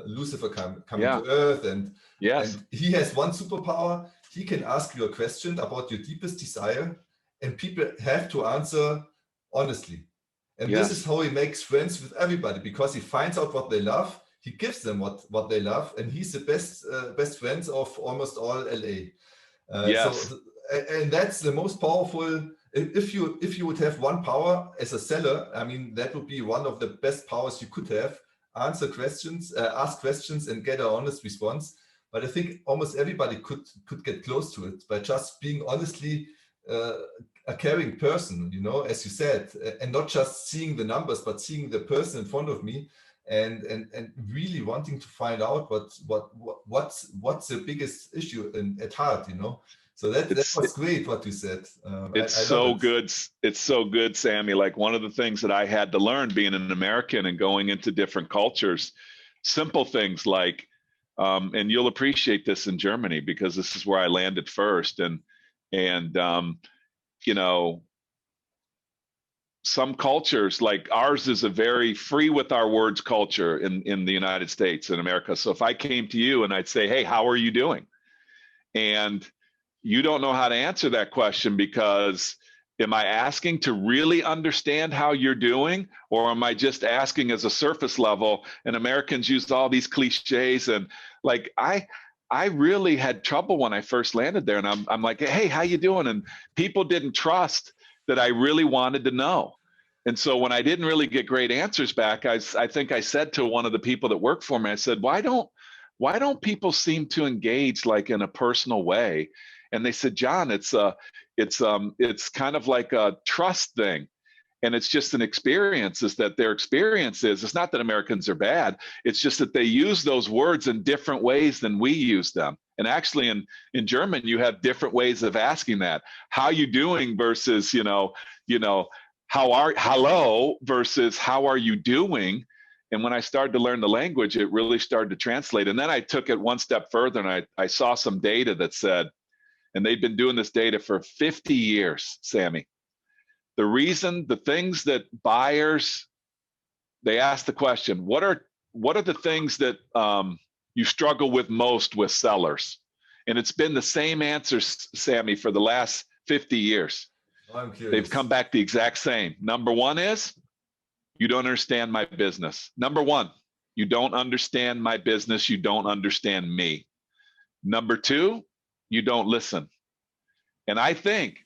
Lucifer coming to Earth, and he has one superpower. He can ask you a question about your deepest desire, and people have to answer honestly. And this is how he makes friends with everybody, because he finds out what they love, he gives them what they love, and he's the best friends of almost all LA. And that's the most powerful. If you would have one power as a seller, I mean, that would be one of the best powers you could have. Answer questions, ask questions, and get an honest response. But I think almost everybody could get close to it by just being honestly a caring person, you know, as you said, and not just seeing the numbers, but seeing the person in front of me, and really wanting to find out what's the biggest issue at heart, you know. So that was great what you said. It's so good. It's so good, Sammy. Like, one of the things that I had to learn being an American and going into different cultures, simple things like, and you'll appreciate this in Germany because this is where I landed first. And you know, some cultures like ours is a very free with our words culture in the United States and America. So if I came to you and I'd say, hey, how are you doing? And you don't know how to answer that question because am I asking to really understand how you're doing, or am I just asking as a surface level? And Americans use all these cliches, and like I really had trouble when I first landed there, and I'm like, hey, how you doing? And people didn't trust that I really wanted to know. And so when I didn't really get great answers back, I think I said to one of the people that worked for me, I said, why don't people seem to engage like in a personal way? And they said, John, it's kind of like a trust thing. And it's just an experience, is that their experience is, it's not that Americans are bad. It's just that they use those words in different ways than we use them. And actually in German, you have different ways of asking that. How you doing versus, hello versus how are you doing? And when I started to learn the language, it really started to translate. And then I took it one step further, and I saw some data that said, and they've been doing this data for 50 years, Sammy. The things that buyers, they ask the question, what are the things that you struggle with most with sellers? And it's been the same answers, Sammy, for the last 50 years. I'm curious. They've come back the exact same. Number one is, you don't understand my business. Number one, you don't understand my business. You don't understand me. Number two, you don't listen. And I think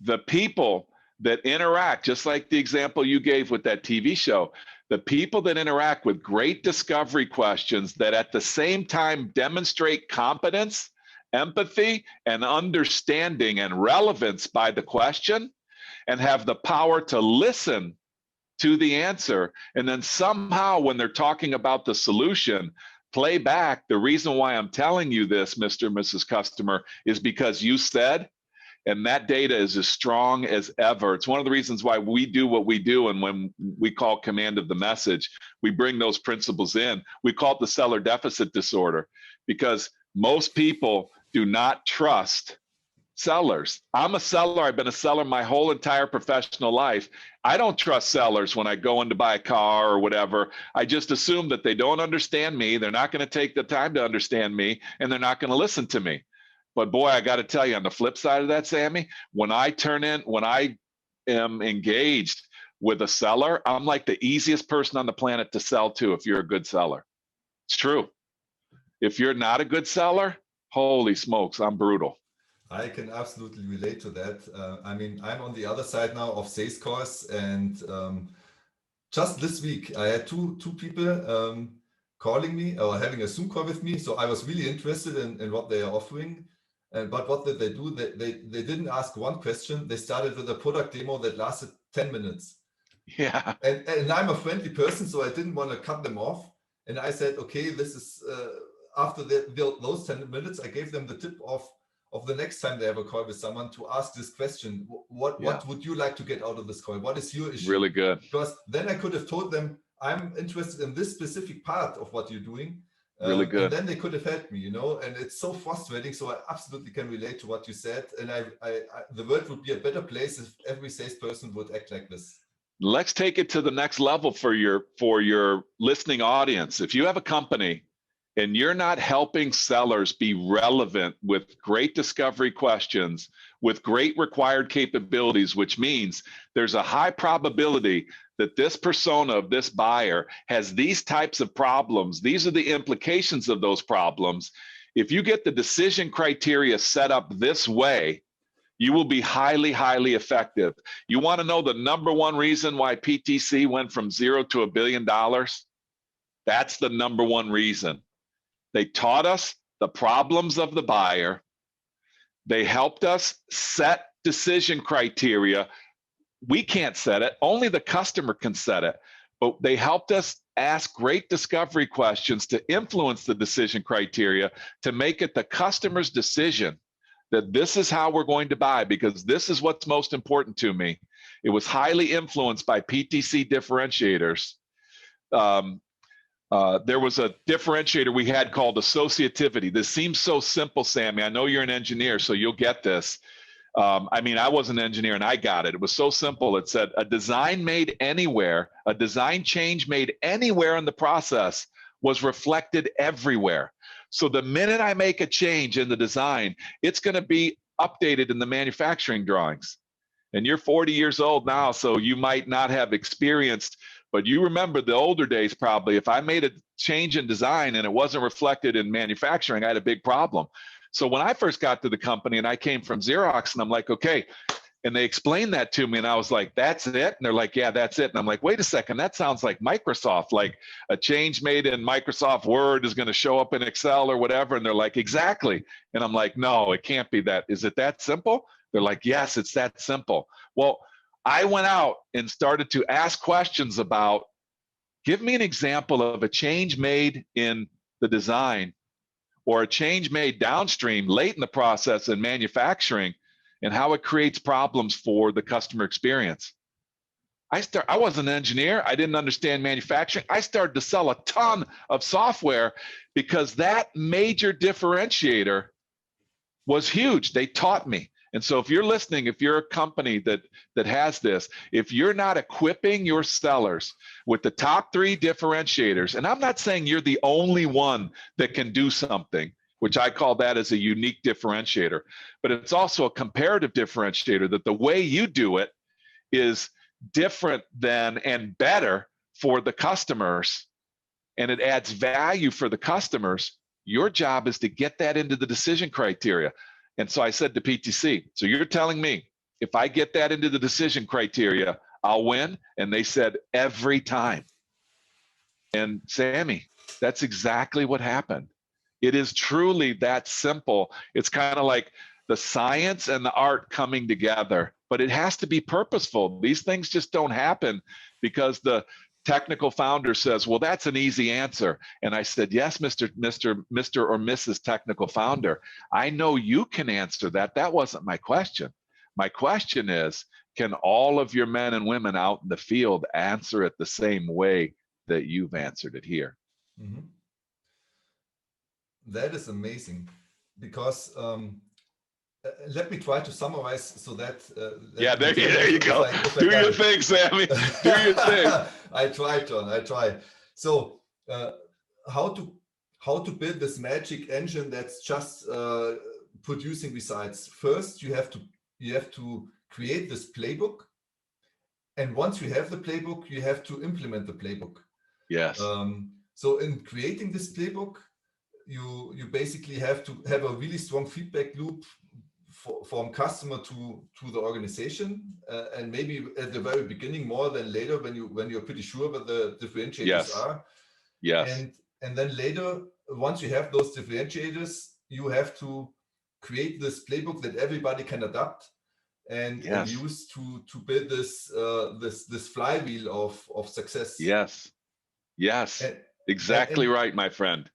the people that interact, just like the example you gave with that TV show, the people that interact with great discovery questions that at the same time demonstrate competence, empathy, and understanding and relevance by the question, and have the power to listen to the answer, and then somehow when they're talking about the solution, play back. The reason why I'm telling you this, Mr. and Mrs. Customer, is because you said, and that data is as strong as ever. It's one of the reasons why we do what we do. And when we call command of the message, we bring those principles in. We call it the seller deficit disorder, because most people do not trust sellers. I'm a seller. I've been a seller my whole entire professional life. I don't trust sellers when I go in to buy a car or whatever. I just assume that they don't understand me. They're not going to take the time to understand me, and they're not going to listen to me. But boy, I got to tell you, on the flip side of that, Sammy, when I am engaged with a seller, I'm like the easiest person on the planet to sell to if you're a good seller. It's true. If you're not a good seller, holy smokes, I'm brutal. I can absolutely relate to that. I mean, I'm on the other side now of sales calls, and just this week I had two people calling me or having a Zoom call with me. So I was really interested in what they are offering. But what did they do? They didn't ask one question. They started with a product demo that lasted 10 minutes. Yeah. And I'm a friendly person, so I didn't want to cut them off. And I said, okay, this is after those 10 minutes, I gave them the tip of the next time they have a call with someone to ask this question. What would you like to get out of this call? What is your issue? Really good. Because then I could have told them, I'm interested in this specific part of what you're doing. Really good. And then they could have helped me, you know, and it's so frustrating. So I absolutely can relate to what you said. And the world would be a better place if every salesperson would act like this. Let's take it to the next level for your listening audience. If you have a company and you're not helping sellers be relevant with great discovery questions, with great required capabilities, which means there's a high probability that this persona of this buyer has these types of problems. These are the implications of those problems. If you get the decision criteria set up this way, you will be highly, highly effective. You want to know the number one reason why PTC went from 0 to $1 billion? That's the number one reason. They taught us the problems of the buyer. They helped us set decision criteria. We can't set it. Only the customer can set it. But they helped us ask great discovery questions to influence the decision criteria to make it the customer's decision that this is how we're going to buy because this is what's most important to me. It was highly influenced by PTC differentiators. There was a differentiator we had called associativity. This seems so simple, Sammy. I know you're an engineer, so you'll get this. I mean, I was an engineer and I got it. It was so simple. It said a design made anywhere, a design change made anywhere in the process was reflected everywhere. So the minute I make a change in the design, it's going to be updated in the manufacturing drawings. And you're 40 years old now, so you might not have experienced, but you remember the older days probably. If I made a change in design and it wasn't reflected in manufacturing, I had a big problem. So when I first got to the company and I came from Xerox and I'm like, okay, and they explained that to me and I was like, that's it? And they're like, yeah, that's it. And I'm like, wait a second, that sounds like Microsoft, like a change made in Microsoft Word is going to show up in Excel or whatever. And they're like, exactly. And I'm like, no, it can't be that. Is it that simple? They're like, yes, it's that simple. Well, I went out and started to ask questions about, give me an example of a change made in the design or a change made downstream late in the process in manufacturing and how it creates problems for the customer experience. I wasn't an engineer. I didn't understand manufacturing. I started to sell a ton of software because that major differentiator was huge. They taught me. And so if you're listening, if you're a company that has this, if you're not equipping your sellers with the top 3 differentiators, and I'm not saying you're the only one that can do something, which I call that as a unique differentiator, but it's also a comparative differentiator that the way you do it is different than and better for the customers, and it adds value for the customers. Your job is to get that into the decision criteria. And so I said to PTC, so you're telling me if I get that into the decision criteria, I'll win? And they said every time. And Sammy, that's exactly what happened. It is truly that simple. It's kind of like the science and the art coming together, but it has to be purposeful. These things just don't happen because the technical founder says, well, that's an easy answer. And I said, yes, Mr. or Mrs. Technical Founder, I know you can answer that. That wasn't my question. My question is, can all of your men and women out in the field answer it the same way that you've answered it here? Mm-hmm. That is amazing, because let me try to summarize so that yeah, there you go. Do your thing, Sammy. Do your thing. I try, John. I try. So how to build this magic engine that's just producing results? First, you have to create this playbook, and once you have the playbook, you have to implement the playbook. Yes. So in creating this playbook, you basically have to have a really strong feedback loop from customer to the organization, and maybe at the very beginning more than later when you're pretty sure what the differentiators are. Yes. And then later, once you have those differentiators, you have to create this playbook that everybody can adapt and use to build this flywheel of success. Yes. Yes. Exactly right, my friend.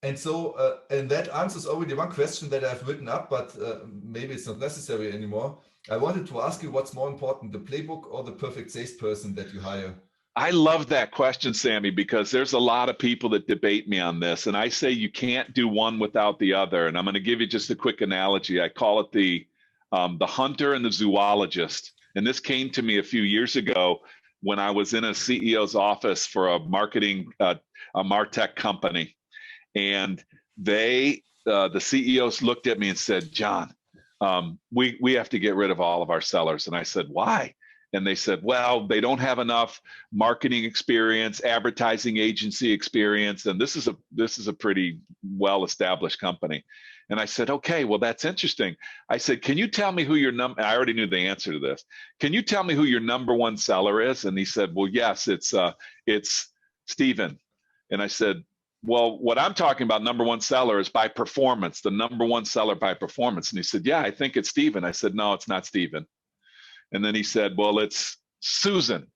And so, and that answers already one question that I've written up, but maybe it's not necessary anymore. I wanted to ask you, what's more important, the playbook or the perfect salesperson that you hire? I love that question, Sammy, because there's a lot of people that debate me on this. And I say you can't do one without the other. And I'm going to give you just a quick analogy. I call it the hunter and the zoologist. And this came to me a few years ago when I was in a CEO's office for a marketing, a MarTech company. And they, the CEOs looked at me and said, John, we have to get rid of all of our sellers. And I said, why? And they said, well, they don't have enough marketing experience, advertising agency experience. And this is a pretty well-established company. And I said, okay, well, that's interesting. I said, can you tell me who your I already knew the answer to this. Can you tell me who your number one seller is? And he said, well, yes, it's Stephen. And I said, well, what I'm talking about, number one seller, is by performance, the number one seller by performance. And he said, yeah, I think it's Stephen. I said, no, it's not Stephen. And then he said, well, it's Susan.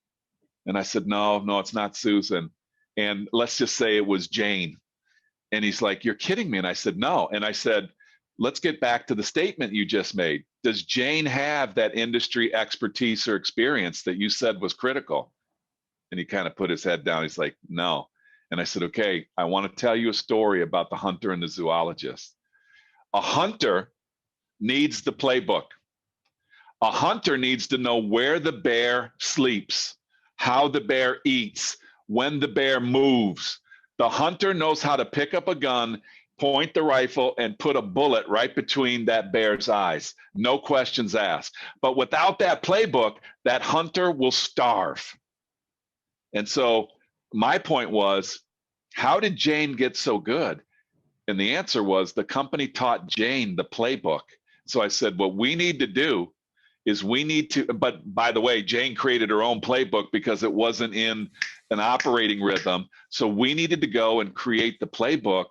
And I said, no, it's not Susan. And let's just say it was Jane. And he's like, you're kidding me. And I said, no. And I said, let's get back to the statement you just made. Does Jane have that industry expertise or experience that you said was critical? And he kind of put his head down. He's like, no. And I said, okay, I want to tell you a story about the hunter and the zoologist. A hunter needs the playbook. A hunter needs to know where the bear sleeps, how the bear eats, when the bear moves. The hunter knows how to pick up a gun, point the rifle, and put a bullet right between that bear's eyes. No questions asked. But without that playbook, that hunter will starve. And so my point was, how did Jane get so good? And the answer was the company taught Jane the playbook. So I said, what we need to do is we need to, but by the way, Jane created her own playbook because it wasn't in an operating rhythm. So we needed to go and create the playbook.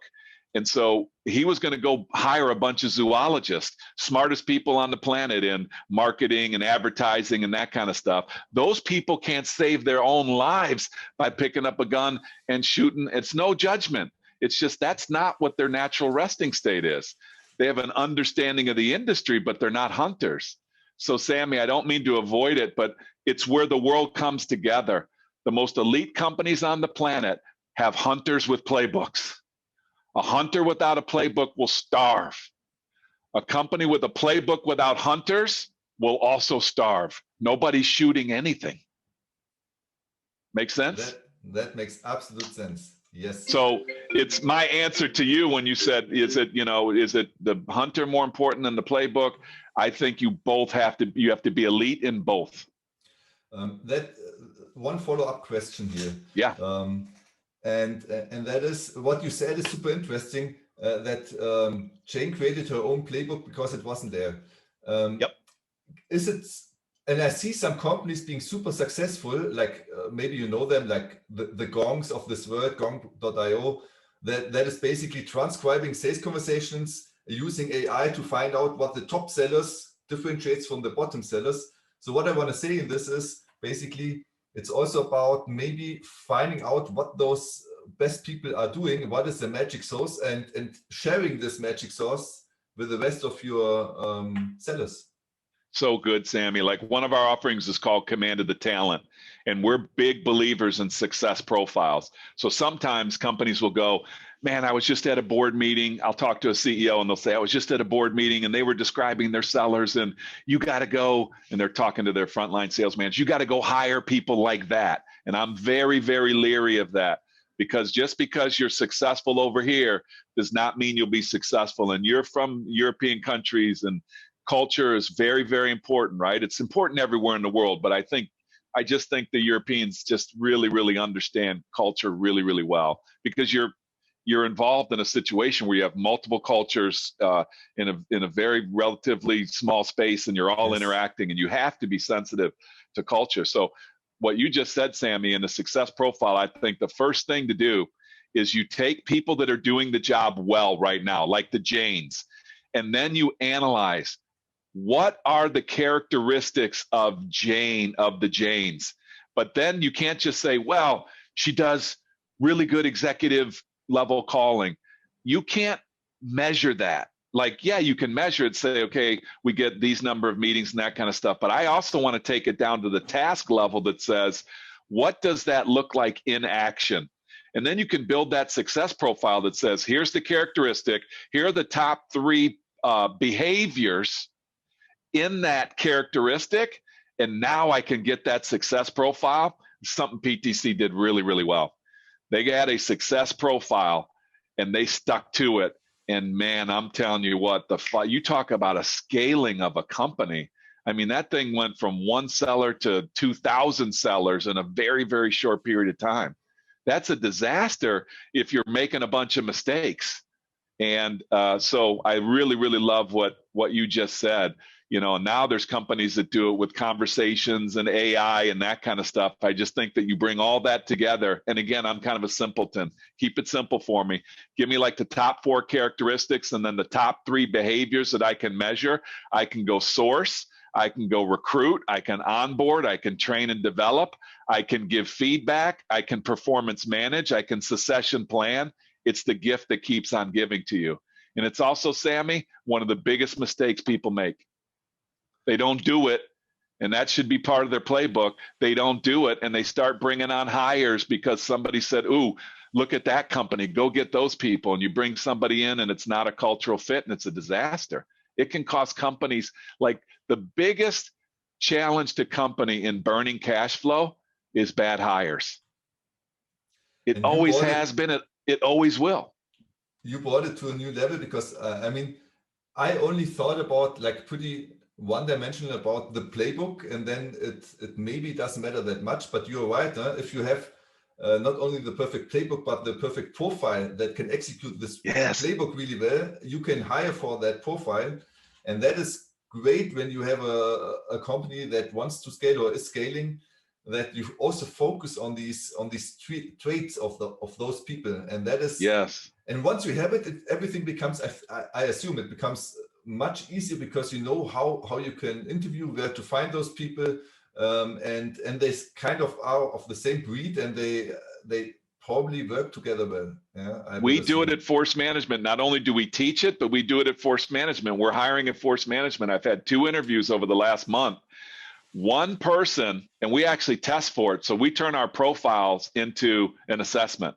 And so he was going to go hire a bunch of zoologists, smartest people on the planet in marketing and advertising and that kind of stuff. Those people can't save their own lives by picking up a gun and shooting. It's no judgment. It's just that's not what their natural resting state is. They have an understanding of the industry, but they're not hunters. So Sammy, I don't mean to avoid it, but it's where the world comes together. The most elite companies on the planet have hunters with playbooks. A hunter without a playbook will starve. A company with a playbook without hunters will also starve. Nobody's shooting anything. Make sense? That makes absolute sense. Yes. So it's my answer to you when you said, is it the hunter more important than the playbook? I think you have to be elite in both. One follow-up question here. Yeah. And that is what you said is super interesting, that Jane created her own playbook because it wasn't there. Yep. Is it, and I see some companies being super successful, like maybe you know them, like the Gongs of this world, Gong.io, that is basically transcribing sales conversations using AI to find out what the top sellers differentiates from the bottom sellers. So what I want to say in this is basically It's also about maybe finding out what those best people are doing, what is the magic sauce, and sharing this magic sauce with the rest of your sellers. So good, Sammy. Like one of our offerings is called Command of the Talent, and we're big believers in success profiles. So sometimes companies will go, man, I was just at a board meeting. I'll talk to a CEO and they'll say, I was just at a board meeting and they were describing their sellers and you got to go, and they're talking to their frontline sales managers, you got to go hire people like that. And I'm very, very leery of that, because just because you're successful over here does not mean you'll be successful. And you're from European countries, and culture is very, very important, right? It's important everywhere in the world, but I just think the Europeans just really, really understand culture really, really well, because you're involved in a situation where you have multiple cultures in a very relatively small space, and you're all interacting, and you have to be sensitive to culture. So what you just said, Sammy, in the success profile, I think the first thing to do is you take people that are doing the job well right now, like the Janes, and then you analyze what are the characteristics of the Janes. But then you can't just say, well, she does really good executive level calling. You can't measure that. Like, yeah, you can measure it, say, okay, we get these number of meetings and that kind of stuff. But I also want to take it down to the task level that says, what does that look like in action? And then you can build that success profile that says, here's the characteristic, here are the top 3 behaviors in that characteristic, and now I can get that success profile. Something PTC did really, really well. They had a success profile and they stuck to it. And man, I'm telling you what, you talk about a scaling of a company. I mean, that thing went from 1 seller to 2,000 sellers in a very, very short period of time. That's a disaster if you're making a bunch of mistakes. And so I really, really love what you just said. And now there's companies that do it with conversations and AI and that kind of stuff. I just think that you bring all that together. And again, I'm kind of a simpleton. Keep it simple for me. Give me like the top 4 characteristics and then the top 3 behaviors that I can measure. I can go source. I can go recruit. I can onboard. I can train and develop. I can give feedback. I can performance manage. I can succession plan. It's the gift that keeps on giving to you. And it's also, Sammy, one of the biggest mistakes people make. They don't do it, and that should be part of their playbook. They don't do it, and they start bringing on hires because somebody said, ooh, look at that company, go get those people. And you bring somebody in, and it's not a cultural fit, and it's a disaster. It can cost companies, like the biggest challenge to company in burning cash flow is bad hires. It always has been, it always will. You brought it to a new level because, I only thought about like pretty one-dimensional about the playbook, and then it maybe doesn't matter that much, but you're right. If you have not only the perfect playbook, but the perfect profile that can execute this playbook really well, you can hire for that profile. And that is great when you have a company that wants to scale or is scaling, that you also focus on these traits of those people. And that is, and once you have it, everything becomes, I assume it becomes much easier, because you know how you can interview, where to find those people, and they kind of are of the same breed, and they probably work together well. We do it at Force Management. Not only do we teach it, but we do it at Force Management. We're hiring at Force Management. I've had 2 interviews over the last month. One person, and we actually test for it. So we turn our profiles into an assessment.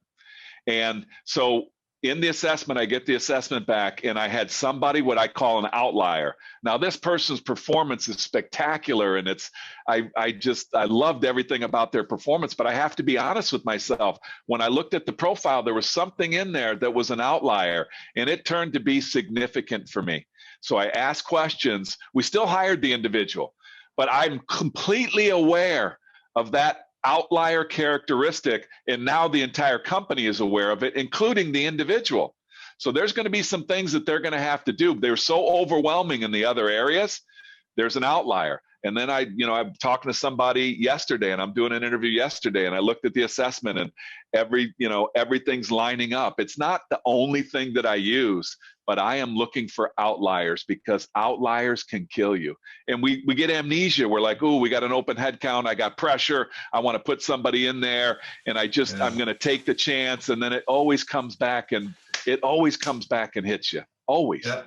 And so in the assessment, I get the assessment back, and I had somebody what I call an outlier. Now, this person's performance is spectacular, and I loved everything about their performance, but I have to be honest with myself. When I looked at the profile, there was something in there that was an outlier, and it turned to be significant for me. So I asked questions. We still hired the individual, but I'm completely aware of that outlier characteristic, and now the entire company is aware of it, including the individual. So there's going to be some things that they're going to have to do. They're so overwhelming in the other areas there's an outlier. And then I'm talking to somebody yesterday, and I'm doing an interview yesterday, and I looked at the assessment, and everything's lining up. It's not the only thing that I use, but I am looking for outliers, because outliers can kill you. And we get amnesia. We're like, oh, we got an open head count. I got pressure. I want to put somebody in there, and I'm going to take the chance. And then it always comes back and hits you. Always. Yeah.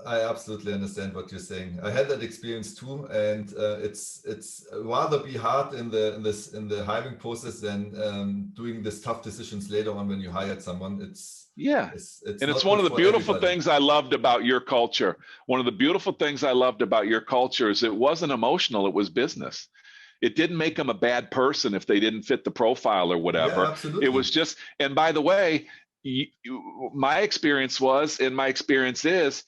I absolutely understand what you're saying. I had that experience too, and it's rather be hard in the hiring process than doing this tough decisions later on when you hired someone. It's one of the beautiful things I loved about your culture. One of the beautiful things I loved about your culture is it wasn't emotional; it was business. It didn't make them a bad person if they didn't fit the profile or whatever. Yeah, absolutely. It was just. And by the way, my experience is,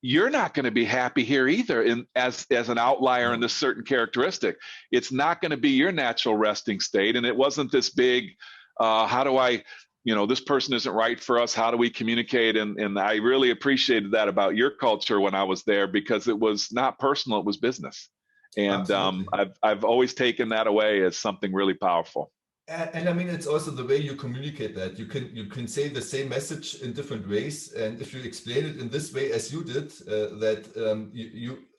you're not going to be happy here either as an outlier in this certain characteristic. It's not going to be your natural resting state. And it wasn't this big, how do I, this person isn't right for us. How do we communicate? And I really appreciated that about your culture when I was there, because it was not personal, it was business. And I've always taken that away as something really powerful. And I mean, it's also the way you communicate that. You can say the same message in different ways, and if you explain it in this way as you did,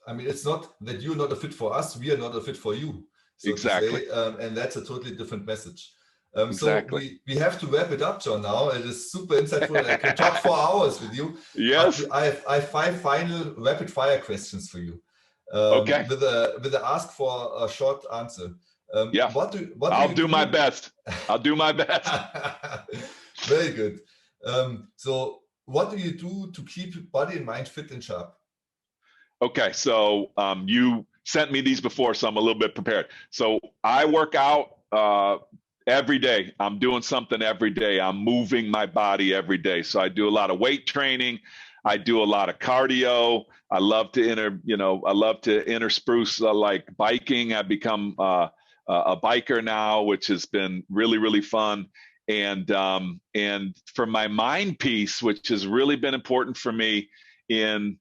I mean, it's not that you're not a fit for us; we are not a fit for you. So exactly. And that's a totally different message. Exactly. So we have to wrap it up, John. Now it is super insightful. I can talk for hours with you. Yes. I have 5 final rapid fire questions for you. Okay. With a ask for a short answer. I'll do my best. I'll do my best. Very good. So what do you do to keep body and mind fit and sharp? Okay, so you sent me these before, so I'm a little bit prepared. So I work out every day. I'm doing something every day. I'm moving my body every day. So I do a lot of weight training. I do a lot of cardio. I love to intersperse like biking. I've become a biker now, which has been really, really fun. And for my mind piece, which has really been important for me in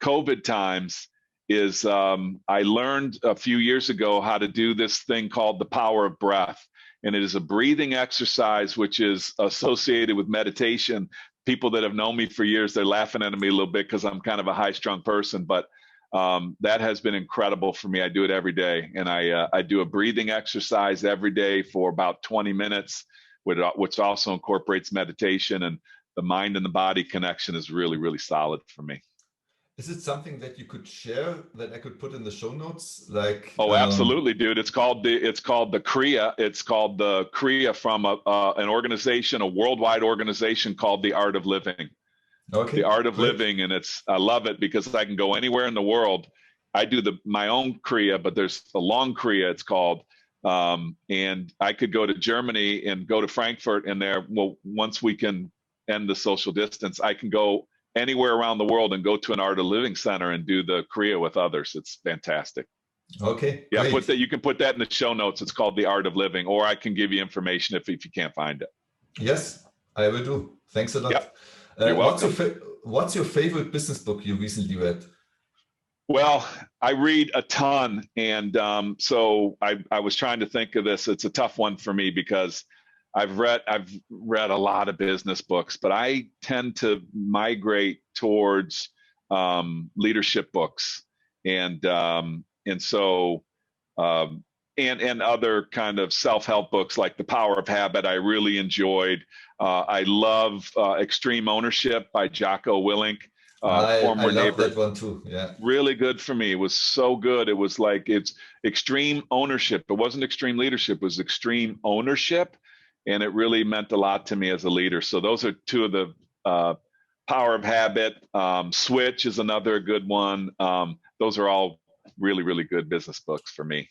COVID times, is I learned a few years ago how to do this thing called the power of breath. And it is a breathing exercise, which is associated with meditation. People that have known me for years, they're laughing at me a little bit because I'm kind of a high-strung person, but that has been incredible for me. I do it every day, and I do a breathing exercise every day for about 20 minutes, which also incorporates meditation, and the mind and the body connection is really, really solid for me. Is it something that you could share that I could put in the show notes? Like, oh, absolutely, dude. It's called the Kriya. It's called the Kriya from an organization, a worldwide organization called The Art of Living. Okay. The Art of Living, and I love it because I can go anywhere in the world. I do my own Kriya, but there's a long Kriya, it's called. And I could go to Germany and go to Frankfurt, and once we can end the social distance, I can go anywhere around the world and go to an Art of Living center and do the Kriya with others. It's fantastic. Okay. Yeah, you can put that in the show notes. It's called The Art of Living, or I can give you information if you can't find it. Yes, I will do. Thanks a lot. Yep. You're welcome. What's your favorite business book you recently read? Well, I read a ton, and so I was trying to think of this. It's a tough one for me because I've read a lot of business books, but I tend to migrate towards leadership books, and so other kind of self-help books like The Power of Habit. I really enjoyed. I love Extreme Ownership by Jocko Willink. I love that one too. Yeah, really good for me. It was so good. It was like, it's extreme ownership. It wasn't extreme leadership. It was extreme ownership. And it really meant a lot to me as a leader. So those are two of the Power of Habit. Switch is another good one. Those are all really, really good business books for me.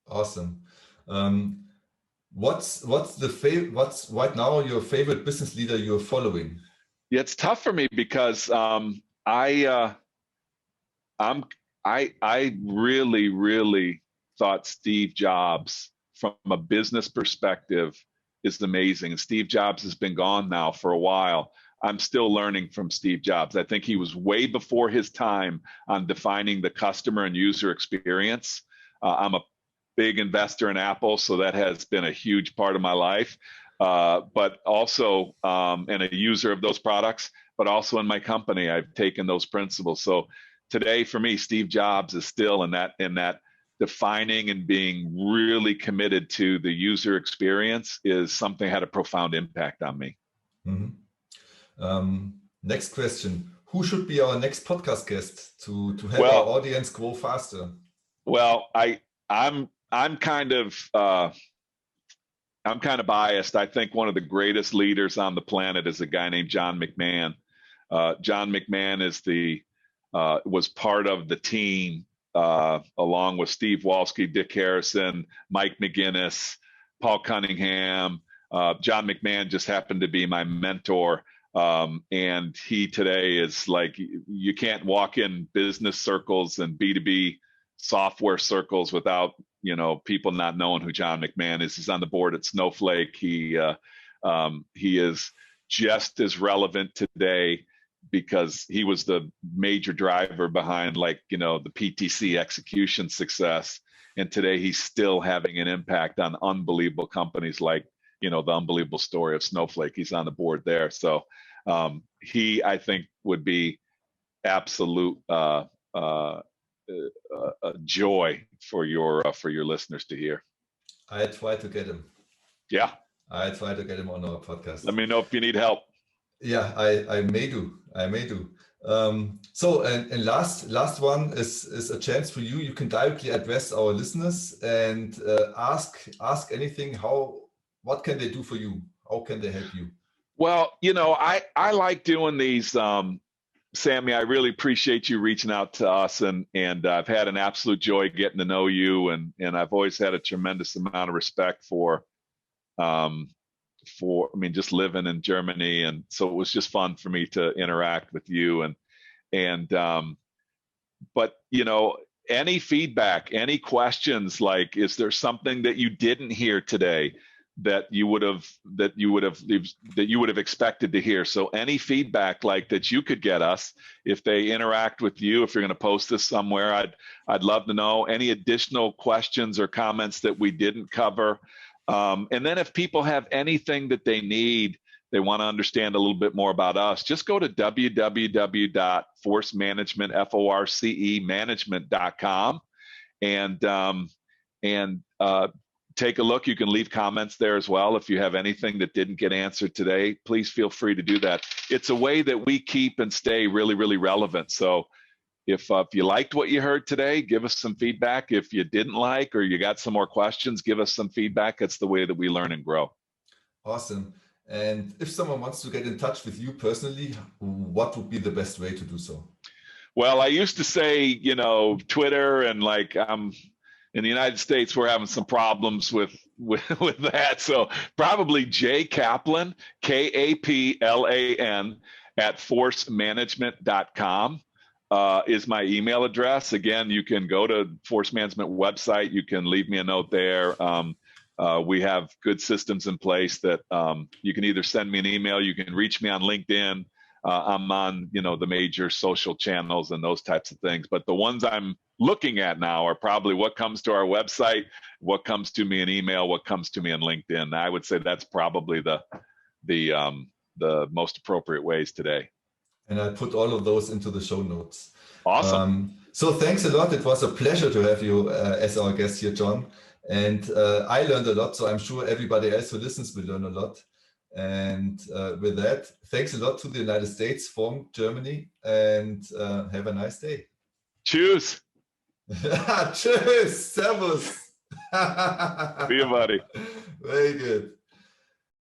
Awesome. What's right now your favorite business leader you're following? Yeah, it's tough for me because I really, really thought Steve Jobs, from a business perspective, is amazing. And Steve Jobs has been gone now for a while. I'm still learning from Steve Jobs. I think he was way before his time on defining the customer and user experience. I'm a big investor in Apple, so that has been a huge part of my life, but also, and a user of those products, but also in my company, I've taken those principles. So today for me, Steve Jobs is still in that defining and being really committed to the user experience is something that had a profound impact on me. Mm-hmm. Next question. Who should be our next podcast guest to help our audience grow faster? Well, I'm kind of biased. I think one of the greatest leaders on the planet is a guy named John McMahon. John McMahon is was part of the team along with Steve Walski, Dick Harrison, Mike McGinnis, Paul Cunningham. John McMahon just happened to be my mentor. And he today is like, you can't walk in business circles and B2B software circles without, people not knowing who John McMahon is. He's on the board at Snowflake. He is just as relevant today because he was the major driver behind the PTC execution success. And today he's still having an impact on unbelievable companies like, the unbelievable story of Snowflake. He's on the board there. So he, I think, would be absolute a joy for your listeners to hear. I try to get him. Yeah. I try to get him on our podcast. Let me know if you need help. Yeah, I may do. So and last one is a chance for you. You can directly address our listeners and ask anything. What can they do for you? How can they help you? Well, I like doing these. Sammy, I really appreciate you reaching out to us, and I've had an absolute joy getting to know you, and I've always had a tremendous amount of respect for just living in Germany, and so it was just fun for me to interact with you, but any feedback, any questions, like, is there something that you didn't hear today that you would have expected to hear? So any feedback like that you could get us if they interact with you, if you're going to post this somewhere, I'd love to know any additional questions or comments that we didn't cover. And then if people have anything that they need, they want to understand a little bit more about us, just go to www.forcemanagement.com and take a look. You can leave comments there as well. If you have anything that didn't get answered today, please feel free to do that. It's a way that we keep and stay really, really relevant. So if you liked what you heard today, give us some feedback. If you didn't like, or you got some more questions, give us some feedback. It's the way that we learn and grow. Awesome. And if someone wants to get in touch with you personally, what would be the best way to do so? Well, I used to say, Twitter, and in the United States, we're having some problems with that. So probably J Kaplan, Kaplan @forcemanagement.com is my email address. Again, you can go to Force Management website. You can leave me a note there. We have good systems in place that you can either send me an email, you can reach me on LinkedIn. I'm on, the major social channels and those types of things. But the ones I'm looking at now are probably what comes to our website, what comes to me in email, what comes to me in LinkedIn. I would say that's probably the most appropriate ways today. And I put all of those into the show notes. Awesome. So thanks a lot. It was a pleasure to have you as our guest here, John. And I learned a lot, so I'm sure everybody else who listens will learn a lot. And with that, thanks a lot to the United States from Germany, and have a nice day. Cheers. Cheers. Servus. See you, buddy. Very good.